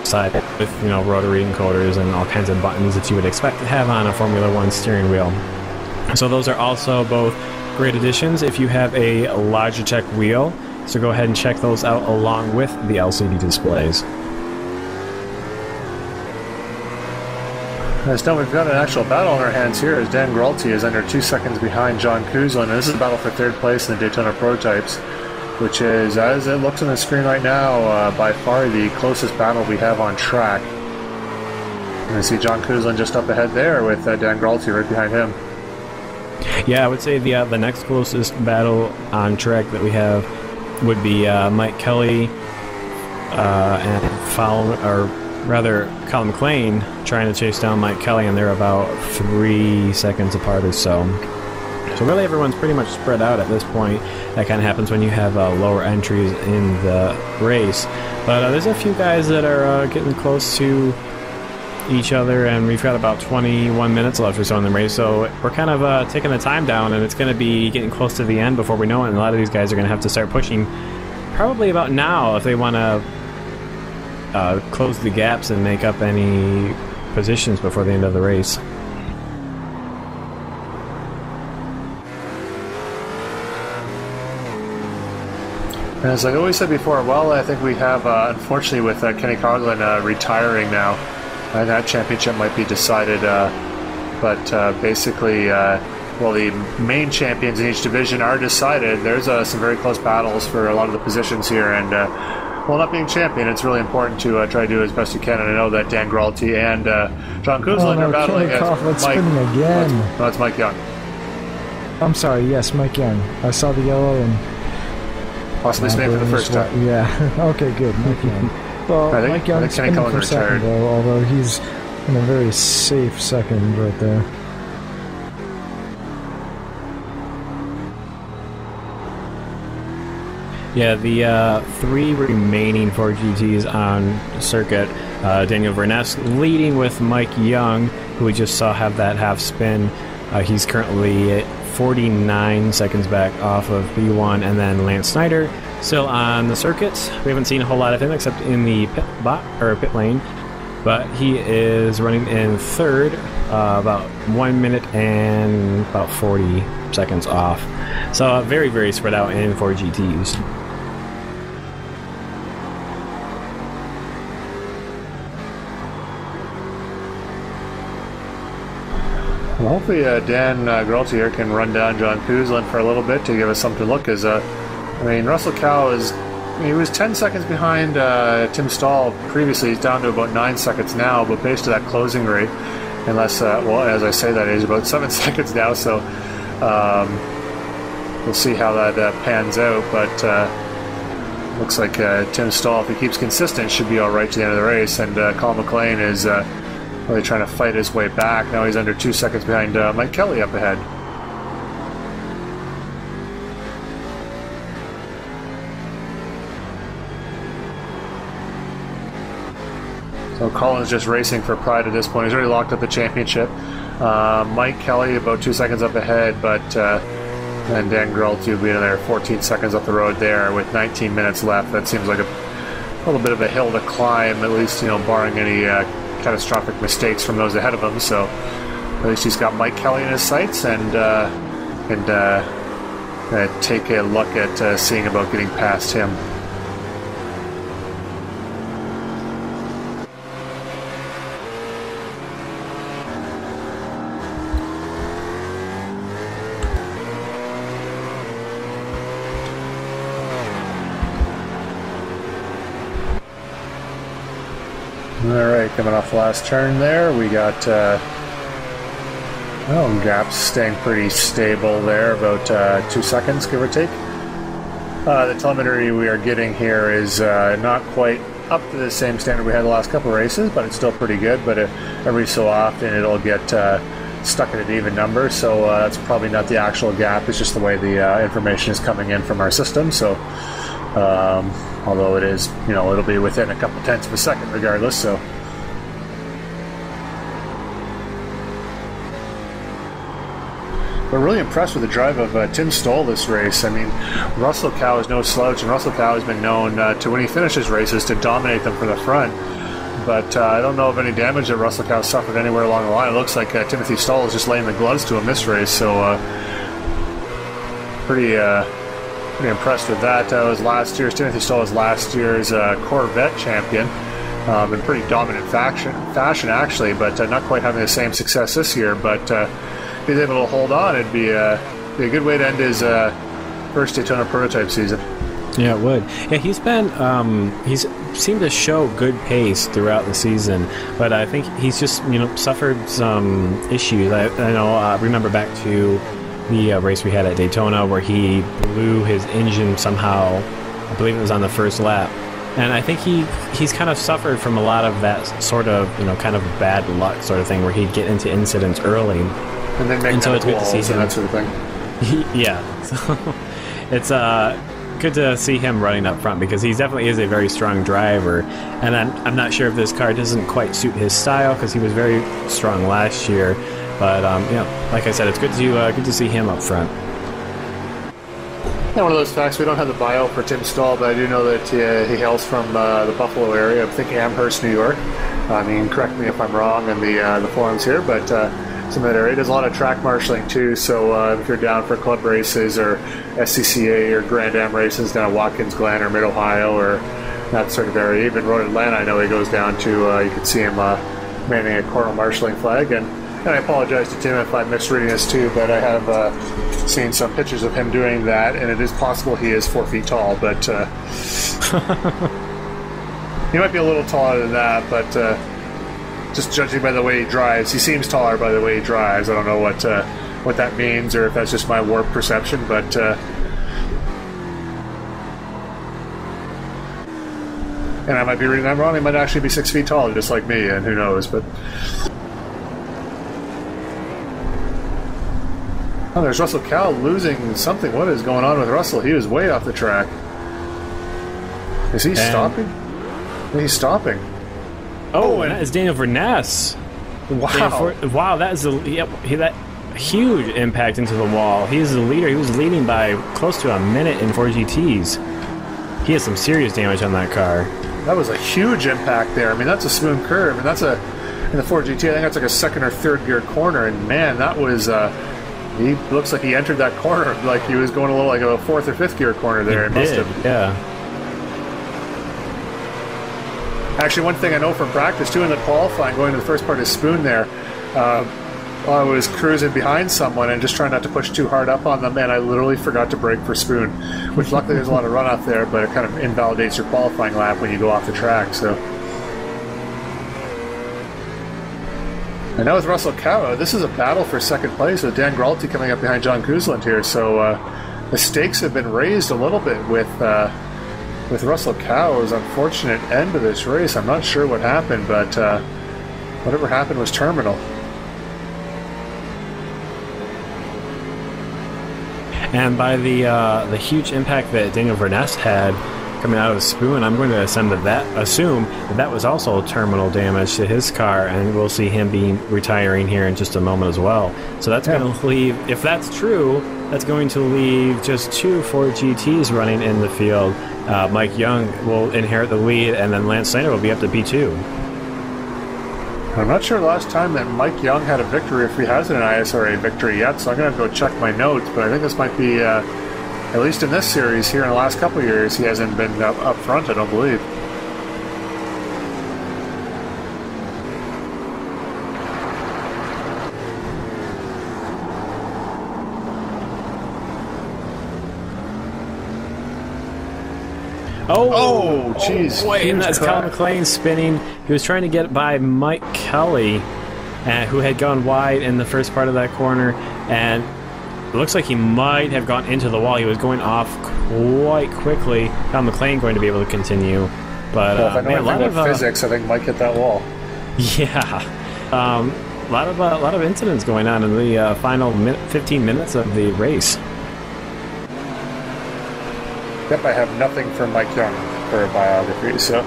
side, with, you know, rotary encoders and all kinds of buttons that you would expect to have on a Formula 1 steering wheel. So those are also both great additions if you have a Logitech wheel. So go ahead and check those out along with the LCD displays. As now we've got an actual battle on our hands here, as Dan Gralti is under 2 seconds behind John Kuzlin. And this is a battle for 3rd place in the Daytona Prototypes, which is, as it looks on the screen right now, by far the closest battle we have on track. And I see John Kuzlin just up ahead there with Dan Gralti right behind him. Yeah, I would say the next closest battle on track that we have would be Mike Kelly and Colin McLean trying to chase down Mike Kelly, and they're about 3 seconds apart or so. So really everyone's pretty much spread out at this point. That kind of happens when you have lower entries in the race. But there's a few guys that are getting close to each other, and we've got about 21 minutes left or so in the race, so we're kind of taking the time down, and it's going to be getting close to the end before we know it, and a lot of these guys are going to have to start pushing probably about now if they want to close the gaps and make up any positions before the end of the race. And as I always said before, well, I think we have, unfortunately, with Kenny Coughlin retiring now, that championship might be decided, but basically, well, the main champions in each division are decided. There's some very close battles for a lot of the positions here, and while not being champion, it's really important to try to do as best you can, and I know that Dan Gralti and John Kuzlin are battling against Mike. Again. No, it's Mike Young. I'm sorry, yes, Mike Young. I saw the yellow and... Possibly spinning for the first time. Yeah, okay, good, Mike Young. Well, Mike Young's spinning for second, though, although he's in a very safe second right there. Yeah, the 3 remaining 4GTs on circuit, Daniel Verness leading with Mike Young, who we just saw have that half spin. He's currently 49 seconds back off of B1, and then Lance Snyder still on the circuits. We haven't seen a whole lot of him except in the pit lane, but he is running in third, about 1 minute and about 40 seconds off. So very, very spread out in 4GTs. Well, hopefully Dan Grolty here can run down John Kuzlin for a little bit to give us something to look. As Russell Cow he was 10 seconds behind Tim Stahl previously. He's down to about 9 seconds now, but based on that closing rate, unless, well, as I say that, he's about 7 seconds now, so we'll see how that pans out, but looks like Tim Stahl, if he keeps consistent, should be all right to the end of the race, and Colin McLean is really trying to fight his way back. Now he's under 2 seconds behind Mike Kelly up ahead. So Colin's just racing for pride at this point. He's already locked up the championship. Mike Kelly about 2 seconds up ahead, but and Dan Grolty will be another 14 seconds up the road there with 19 minutes left. That seems like a little bit of a hill to climb, at least, barring any catastrophic mistakes from those ahead of him. So at least he's got Mike Kelly in his sights, and take a look at seeing about getting past him. Alright, coming off the last turn there, we got gaps staying pretty stable there, about 2 seconds, give or take. The telemetry we are getting here is not quite up to the same standard we had the last couple of races, but it's still pretty good. But every so often it'll get stuck at an even number, so that's probably not the actual gap, it's just the way the information is coming in from our system. So although it is, it'll be within a couple tenths of a second regardless. So we're really impressed with the drive of Tim Stoll this race. I mean, Russell Cow is no slouch, and Russell Cow has been known to, when he finishes races, to dominate them from the front. But I don't know of any damage that Russell Cow suffered anywhere along the line. It looks like Timothy Stoll is just laying the gloves to him this race, so pretty impressed with that. Timothy Stoll was last year's Corvette champion. In pretty dominant fashion actually, but not quite having the same success this year. But if he's able to hold on, it'd be a good way to end his first Daytona prototype season. Yeah, it would. Yeah, he's seemed to show good pace throughout the season, but I think he's just suffered some issues. I remember back to the race we had at Daytona where he blew his engine somehow. I believe it was on the first lap, and I think he's kind of suffered from a lot of that sort of kind of bad luck sort of thing where he'd get into incidents early, and so it's good to see him, that sort of thing. Yeah, so it's good to see him running up front because he definitely is a very strong driver, and I'm not sure if this car doesn't quite suit his style because he was very strong last year. But like I said, it's good to see him up front. Yeah, one of those facts, we don't have the bio for Tim Stahl, but I do know that he hails from the Buffalo area. I'm thinking Amherst, New York. I mean, correct me if I'm wrong in the forums here, but some of that area. There's a lot of track marshalling too, so if you're down for club races or SCCA or Grand Am races down Watkins Glen or Mid-Ohio or that sort of area, even Road Atlanta, I know he goes down to, you can see him manning a coral marshalling flag. And I apologize to Tim if I'm misreading this too, but I have seen some pictures of him doing that, and it is possible he is 4 feet tall, but he might be a little taller than that, but just judging by the way he drives, he seems taller by the way he drives. I don't know what that means or if that's just my warped perception, but and I might be reading that wrong. He might actually be 6 feet tall, just like me, and who knows, but oh, there's Russell Cow losing something. What is going on with Russell? He was way off the track. Is he stopping? He's stopping. Oh, and that is Daniel Verness. Wow. Wow, that is that huge impact into the wall. He is the leader. He was leading by close to a minute in 4 GTs. He has some serious damage on that car. That was a huge impact there. I mean, that's a smooth curve, and that's in the 4 GT, I think that's like a second or third gear corner, and man, that was, he looks like he entered that corner like he was going a little like a fourth or fifth gear corner there. He did, yeah. Actually, one thing I know from practice, too, in the qualifying, going to the first part of Spoon there, I was cruising behind someone and just trying not to push too hard up on them, and I literally forgot to brake for Spoon, which luckily there's a lot of runoff there, but it kind of invalidates your qualifying lap when you go off the track, so. And now with Russell Cow, this is a battle for second place with Dan Gralti coming up behind John Kuzland here, so the stakes have been raised a little bit with Russell Cow's unfortunate end of this race. I'm not sure what happened, but whatever happened was terminal. And by the huge impact that Daniel Verness had coming out of the Spoon, I'm going to assume that was also terminal damage to his car, and we'll see him retiring here in just a moment as well. So that's going to leave, if that's true, that's going to leave just 2 Ford GTs running in the field. Mike Young will inherit the lead, and then Lance Snyder will be up to P2. I'm not sure the last time that Mike Young had a victory, if he hasn't an ISRA victory yet, so I'm going to go check my notes, but I think this might be, at least in this series here in the last couple of years, he hasn't been up front, I don't believe. Oh, jeez. Wait, and that's Colin McLean spinning. He was trying to get by Mike Kelly, who had gone wide in the first part of that corner, and it looks like he might have gone into the wall. He was going off quite quickly. Colin McLean going to be able to continue. But well, if I know anything about physics, I think Mike hit that wall. Yeah. A lot of incidents going on in the final 15 minutes of the race. Yep, I have nothing from Mike Young for a biography, so.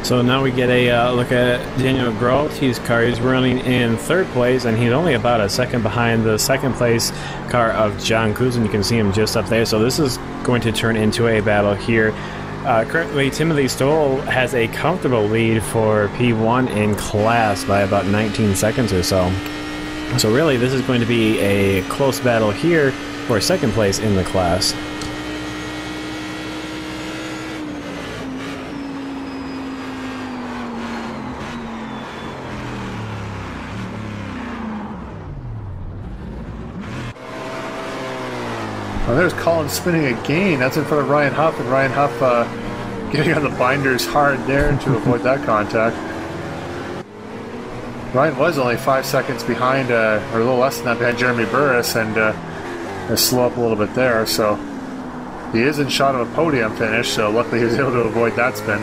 So now we get a look at Daniel Gralti's car. He's running in 3rd place, and he's only about a second behind the 2nd place car of John Kuzin. You can see him just up there. So this is going to turn into a battle here. Currently, Timothy Stoll has a comfortable lead for P1 in class by about 19 seconds or so. So really, this is going to be a close battle here for 2nd place in the class. Well, there's Colin spinning again. That's in front of Ryan Huff, and Ryan Huff getting on the binders hard there to avoid that contact. Ryan was only 5 seconds behind, or a little less than that, behind Jeremy Burris, and slow up a little bit there. So he is in shot of a podium finish, so luckily he was able to avoid that spin.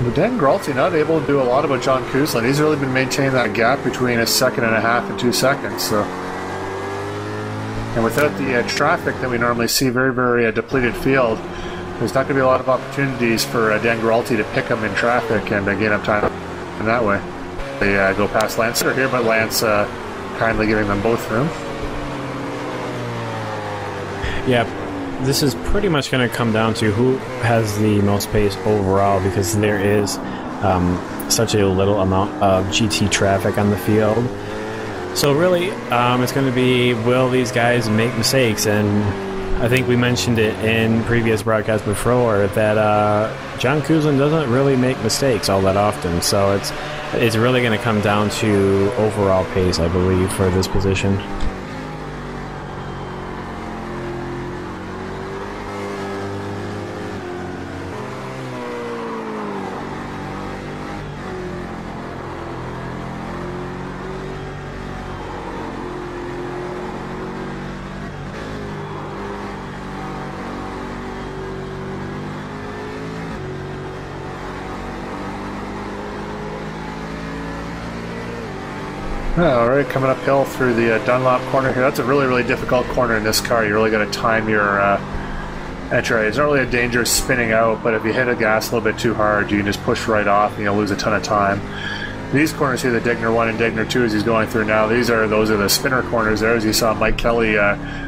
But Dan Gralti not able to do a lot about John Kuzlin. He's really been maintaining that gap between a 1.5 seconds and 2 seconds. So, and without the traffic that we normally see, very, very depleted field, there's not going to be a lot of opportunities for Dan Gralti to pick him in traffic and gain up time in that way. They go past Lance here, but Lance kindly giving them both room. Yeah. This is pretty much going to come down to who has the most pace overall, because there is such a little amount of GT traffic on the field. So really, it's going to be, will these guys make mistakes? And I think we mentioned it in previous broadcasts before that John Kuzlin doesn't really make mistakes all that often. So it's really going to come down to overall pace, I believe, for this position. All right, coming uphill through the Dunlop corner here. That's a really, really difficult corner in this car. You really got to time your entry. It's not really a danger of spinning out, but if you hit a gas a little bit too hard, you can just push right off and you'll lose a ton of time. These corners here, the Digner 1 and Digner 2 as he's going through now, those are the spinner corners there, as you saw Mike Kelly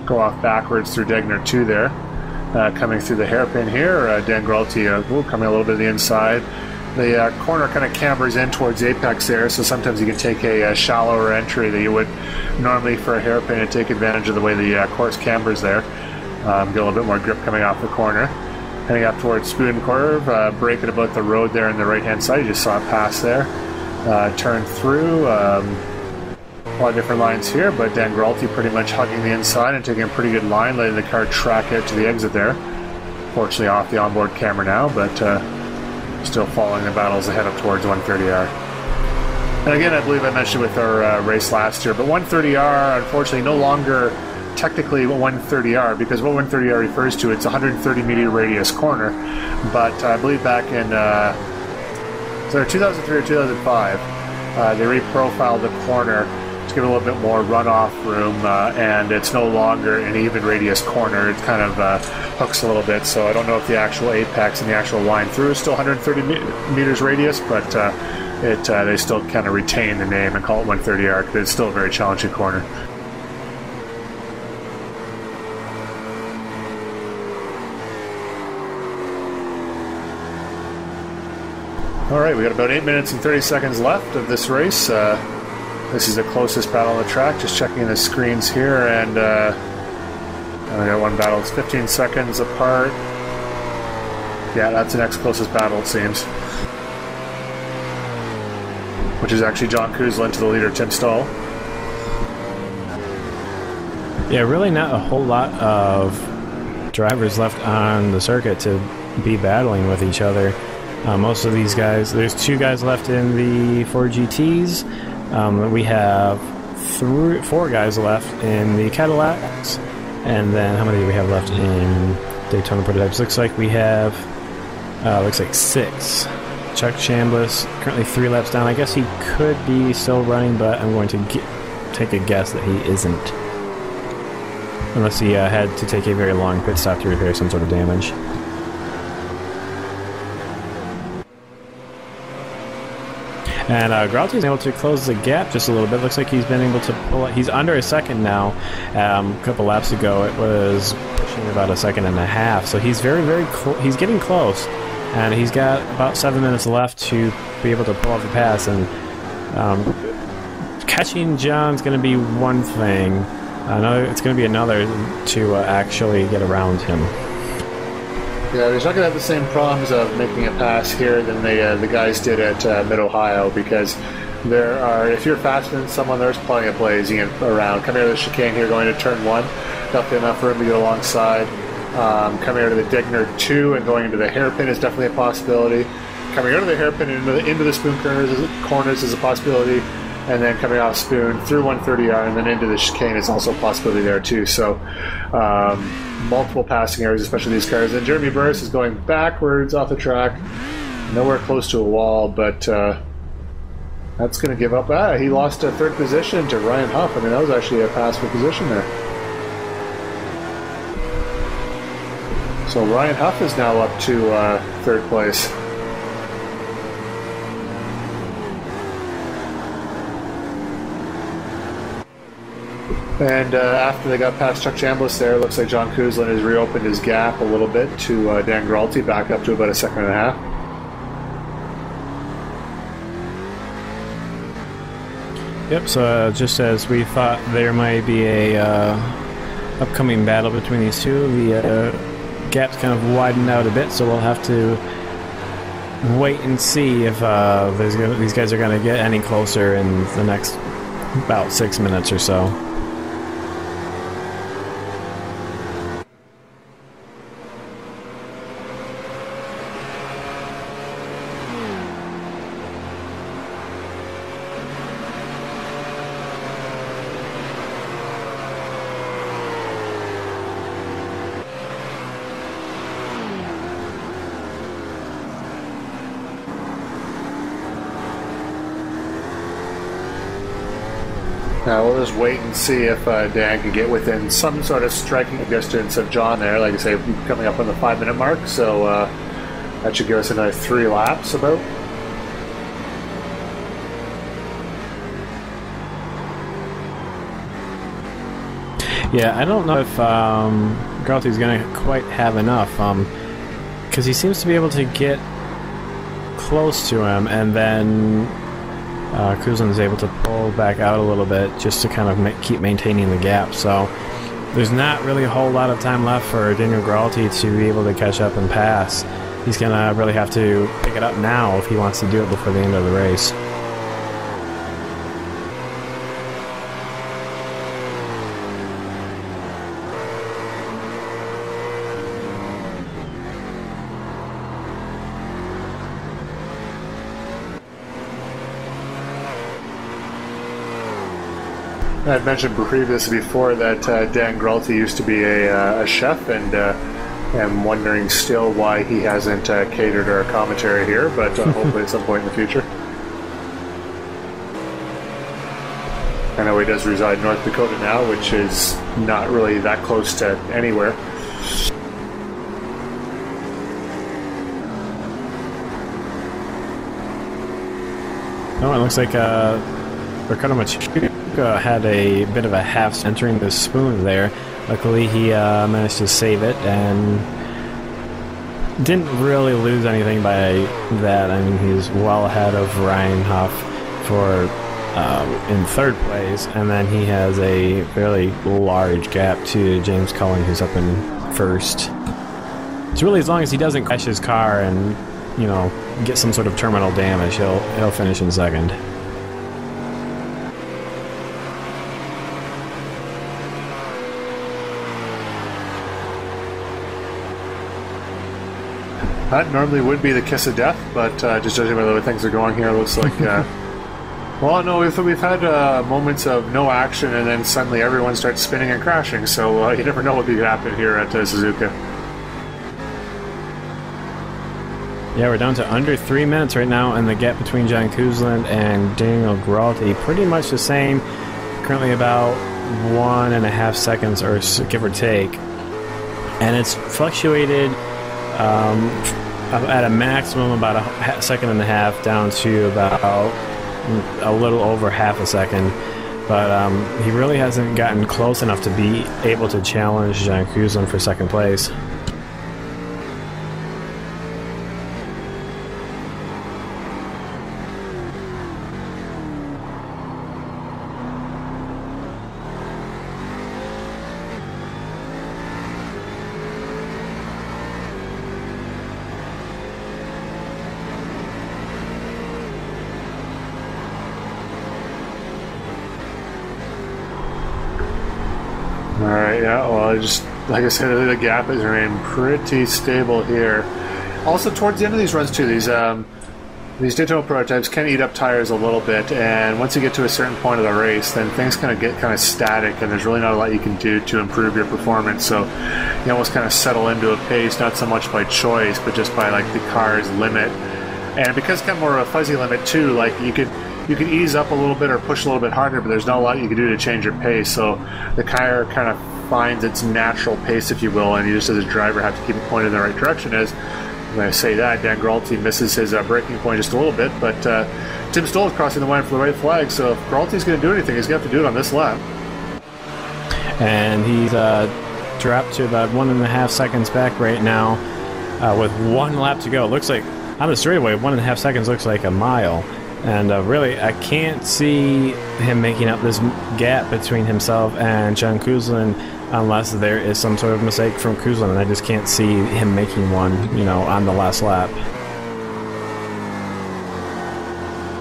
go off backwards through Digner 2 there. Coming through the hairpin here, Dan Gralti coming a little bit to the inside. The corner kind of cambers in towards apex there, so sometimes you can take a shallower entry that you would normally for a hairpin and take advantage of the way the course cambers there. Get a little bit more grip coming off the corner. Heading up towards Spoon Curve, braking about the road there on the right hand side. You just saw it pass there. Turn through. A lot of different lines here, but Dan Gralti pretty much hugging the inside and taking a pretty good line, letting the car track out to the exit there. Fortunately off the onboard camera now, but still following the battles ahead up towards 130R. And again, I believe I mentioned with our race last year, but 130R unfortunately no longer technically 130R, because what 130R refers to, it's a 130 meter radius corner, but I believe back in 2003 or 2005 they reprofiled the corner to give it a little bit more runoff room, and it's no longer an even radius corner. It kind of hooks a little bit, so I don't know if the actual apex and the actual line through is still 130 meters radius, but they still kind of retain the name and call it 130R because it's still a very challenging corner. Alright, we got about 8 minutes and 30 seconds left of this race. This is the closest battle on the track. Just checking the screens here, and we got one battle. It's 15 seconds apart. Yeah, that's the next closest battle, it seems. Which is actually John Kuzlin to the leader, Tim Stahl. Yeah, really not a whole lot of drivers left on the circuit to be battling with each other. Most of these guys, there's 2 guys left in the 4 GTs. We have 4 guys left in the Cadillacs, and then how many do we have left in Daytona prototypes? Looks like we have, looks like 6. Chuck Chambliss, currently 3 laps down. I guess he could be still running, but I'm going to take a guess that he isn't. Unless he had to take a very long pit stop to repair some sort of damage. And Gralti is able to close the gap just a little bit. Looks like he's been able to pull it. He's under a second now. A couple laps ago, it was pushing about a second and a half. So he's very, very close. He's getting close. And he's got about 7 minutes left to be able to pull off the pass. And catching John's going to be one thing. It's going to be another to actually get around him. Yeah, he's not going to have the same problems of making a pass here than the guys did at Mid-Ohio, because there are, if you're faster than someone, there's plenty of blazing around. Coming out of the chicane here, going to turn 1, definitely enough room to get alongside. Coming out of the Digner 2 and going into the hairpin is definitely a possibility. Coming out of the hairpin into the Spoon corners is a possibility. And then coming off Spoon through 130R and then into the chicane is also a possibility there too. So multiple passing areas, especially these cars. And Jeremy Burris is going backwards off the track, nowhere close to a wall, but that's going to give up. He lost a 3rd position to Ryan Huff. I mean, that was actually a pass for position there. So Ryan Huff is now up to 3rd place. And after they got past Chuck Chambliss there, it looks like John Kuzlin has reopened his gap a little bit to Dan Gralti, back up to about a second and a half. Yep, so just as we thought there might be a upcoming battle between these two, the gap's kind of widened out a bit, so we'll have to wait and see if these guys are going to get any closer in the next about 6 minutes or so. Now we'll just wait and see if Dan can get within some sort of striking distance of John there. Like I say, coming up on the 5-minute mark, so that should give us another 3 laps about. Yeah, I don't know if Galti's going to quite have enough, because he seems to be able to get close to him, and then Kuzlin is able to pull back out a little bit just to kind of keep maintaining the gap. So there's not really a whole lot of time left for Daniel Galti to be able to catch up and pass. He's going to really have to pick it up now if he wants to do it before the end of the race. I had mentioned previously before that Dan Gralti used to be a chef, and I'm wondering still why he hasn't catered our commentary here, but hopefully at some point in the future. I know he does reside in North Dakota now, which is not really that close to anywhere. Oh, it looks like Ricardo Machuca had a bit of a half entering the spoon there. Luckily, he managed to save it and didn't really lose anything by that. I mean, he's well ahead of Ryan Huff for in 3rd place, and then he has a fairly large gap to James Cullen, who's up in 1st. It's really, as long as he doesn't crash his car and, you know, get some sort of terminal damage, he'll finish in 2nd. That normally would be the kiss of death, but just judging by the way things are going here, it looks like... well, no, we've had moments of no action, and then suddenly everyone starts spinning and crashing, so you never know what could happen here at Suzuka. Yeah, we're down to under 3 minutes right now, and the gap between John Kuzlin and Daniel Gralti pretty much the same. Currently about 1.5 seconds, or give or take. And it's fluctuated at a maximum about a second and a half down to about a little over half a second. But he really hasn't gotten close enough to be able to challenge John Kuzlin for 2nd place. Alright, yeah, well, like I said, the gap has remained pretty stable here. Also, towards the end of these runs, too, these Daytona prototypes can eat up tires a little bit, and once you get to a certain point of the race, then things kind of get kind of static, and there's really not a lot you can do to improve your performance, so you almost kind of settle into a pace, not so much by choice, but just by, like, the car's limit. And because it's kind of more of a fuzzy limit, too, like, you could ease up a little bit or push a little bit harder, but there's not a lot you can do to change your pace. So the car kind of finds its natural pace, if you will, and you just as a driver have to keep it pointed in the right direction. As when I say that, Dan Gralti misses his braking point just a little bit, but Tim Stoll is crossing the line for the right flag, so if Gralti's going to do anything, he's going to have to do it on this lap. And he's dropped to about 1.5 seconds back right now with 1 lap to go. It looks like on the straightaway, 1.5 seconds looks like a mile. And really, I can't see him making up this gap between himself and John Kuzlin unless there is some sort of mistake from Kuzlin, and I just can't see him making one, you know, on the last lap.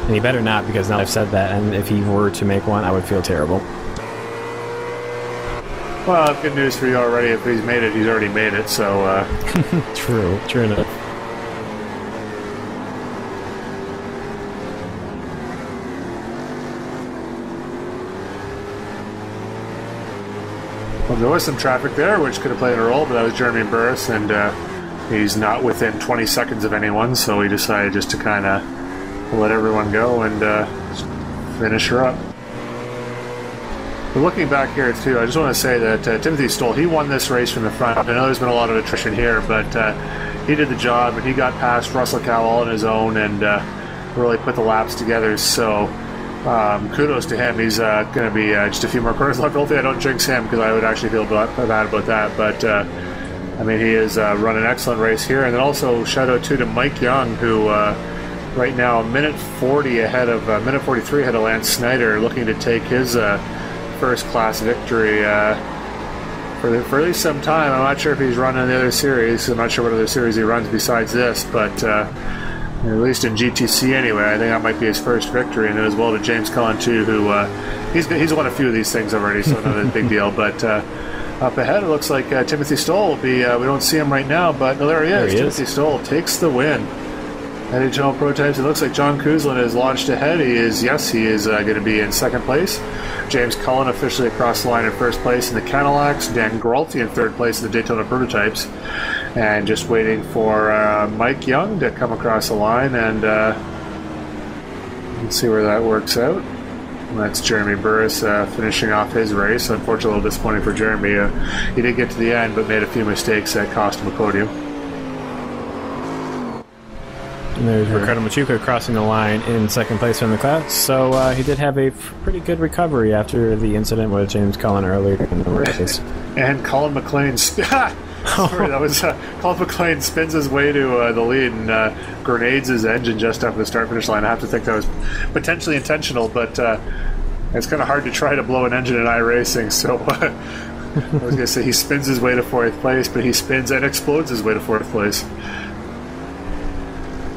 And he better not, because now I've said that, and if he were to make one, I would feel terrible. Well, good news for you already. If he's made it, he's already made it, so... True enough. Well, there was some traffic there, which could have played a role, but that was Jeremy Burris, and he's not within 20 seconds of anyone, so he decided just to kind of let everyone go and finish her up. But looking back here too, I just want to say that Timothy Stoll, he won this race from the front. I know there's been a lot of attrition here, but he did the job, and he got past Russell Cow all on his own and really put the laps together. So kudos to him. He's going to be just a few more corners left. Hopefully I don't jinx him, because I would actually feel bad about that. But I mean, he has run an excellent race here. And then also shout out to Mike Young, who right now a minute 43 ahead of Lance Snyder, looking to take his first class victory for at least some time. I'm not sure if he's running the other series. I'm not sure what other series he runs besides this, but at least in GTC anyway, I think that might be his first victory. And then as well to James Cullen too, who he's won a few of these things already, so not a big deal. But up ahead, it looks like Timothy Stoll will be. We don't see him right now, but no, there he is. Timothy Stoll takes the win. NHL Prototypes. It looks like John Kuzlin has launched ahead. He is going to be in second place. James Cullen officially across the line in first place in the Cadillacs. Dan Gralty in third place in the Daytona Prototypes. And just waiting for Mike Young to come across the line, and let's see where that works out. That's Jeremy Burris finishing off his race. Unfortunately, a little disappointing for Jeremy. He did get to the end, but made a few mistakes that cost him a podium. And there's Ricardo Machuca crossing the line in second place in the class. So he did have a pretty good recovery after the incident with James Cullen earlier in the race. And Colin McLean... Sorry, that was Colin McLean spins his way to the lead and grenades his engine just after the start-finish line. I have to think that was potentially intentional, but it's kind of hard to try to blow an engine in iRacing, so I was going to say he spins his way to fourth place, but he spins and explodes his way to fourth place.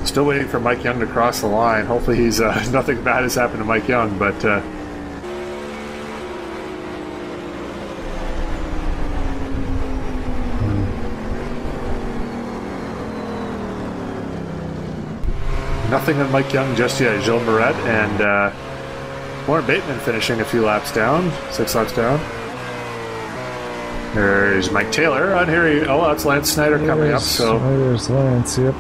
Still waiting for Mike Young to cross the line. Hopefully he's nothing bad has happened to Mike Young, but nothing on Mike Young just yet. Joe Moret and Warren Bateman finishing a few laps down, 6 laps down. There's Mike Taylor on here. That's Lance Snyder coming up. So there's Lance. Yep.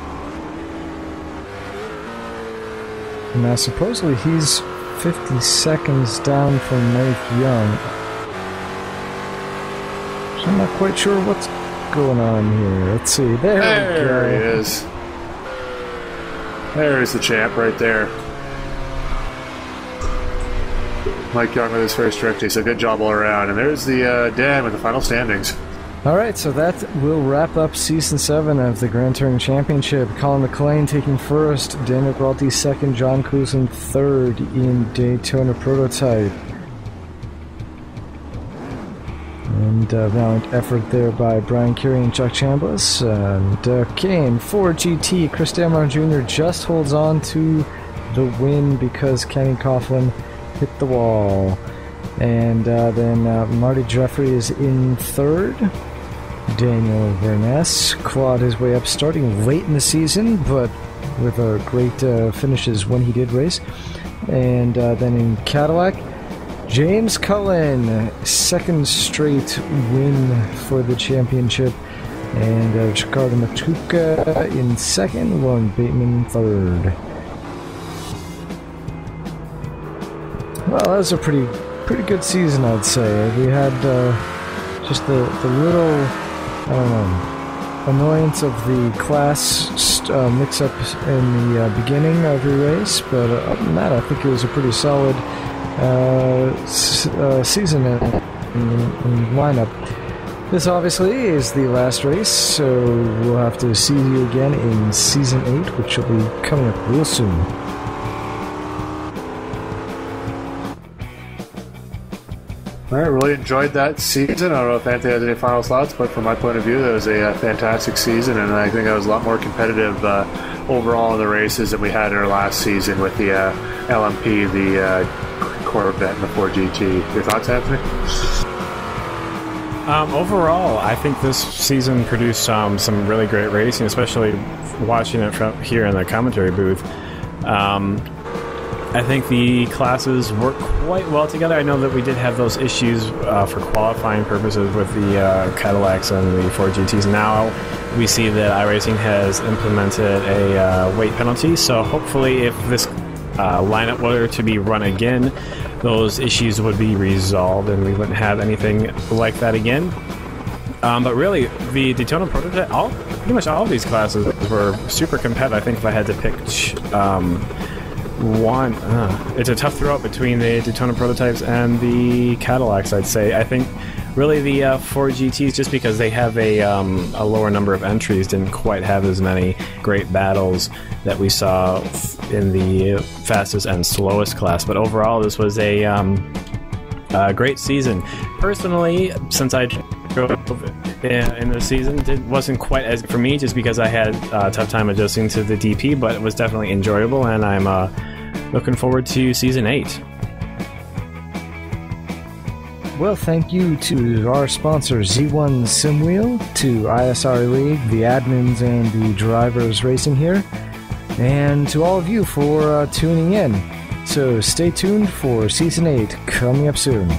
Now, supposedly he's 50 seconds down from Mike Young. So I'm not quite sure what's going on here. Let's see. There we go. He is. There's the champ right there. Mike Young with his first victory, so good job all around. And there's the Dan with the final standings. All right, so that will wrap up Season 7 of the Grand Touring Championship. Colin McLean taking first, Daniel Gralty second, John Kuzlin third in Daytona Prototype. And valiant effort there by Brian Carey and Chuck Chambliss. And Kane, Ford GT, Chris Damron Jr. just holds on to the win because Kenny Coughlin hit the wall. And then Marty Jeffrey is in third. Daniel Verness clawed his way up starting late in the season, but with great finishes when he did race. And then in Cadillac, James Cullen, second straight win for the championship. And Ricardo Machuca in second, Warren Bateman third. Well, that was a pretty good season, I'd say. We had just the little, I don't know, annoyance of the class mix-up in the beginning of the race, but other than that, I think it was a pretty solid season in lineup. This obviously is the last race, so we'll have to see you again in Season 8, which will be coming up real soon. All right, really enjoyed that season. I don't know if Anthony has any final thoughts, but from my point of view, that was a fantastic season, and I think I was a lot more competitive overall in the races than we had in our last season with the LMP, the Corvette, and the Ford GT. Your thoughts, Anthony? Overall, I think this season produced some really great racing, especially watching it from here in the commentary booth. I think the classes work quite well together. I know that we did have those issues for qualifying purposes with the Cadillacs and the Ford GTs. Now we see that iRacing has implemented a weight penalty, so hopefully if this lineup were to be run again, those issues would be resolved and we wouldn't have anything like that again. But really, the Daytona prototype, pretty much all of these classes were super competitive. I think if I had to pick one, it's a tough throw-up between the Daytona prototypes and the Cadillacs, I'd say. I think really the Ford GTs, just because they have a lower number of entries, didn't quite have as many great battles that we saw in the fastest and slowest class. But overall, this was a great season. Personally, since I drove in the season, it wasn't quite as good for me, just because I had a tough time adjusting to the DP, but it was definitely enjoyable, and I'm looking forward to Season 8. Well, thank you to our sponsor Z1 Simwheel, to ISRA League, the admins and the drivers racing here, and to all of you for tuning in. So stay tuned for Season 8 coming up soon.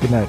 Good night.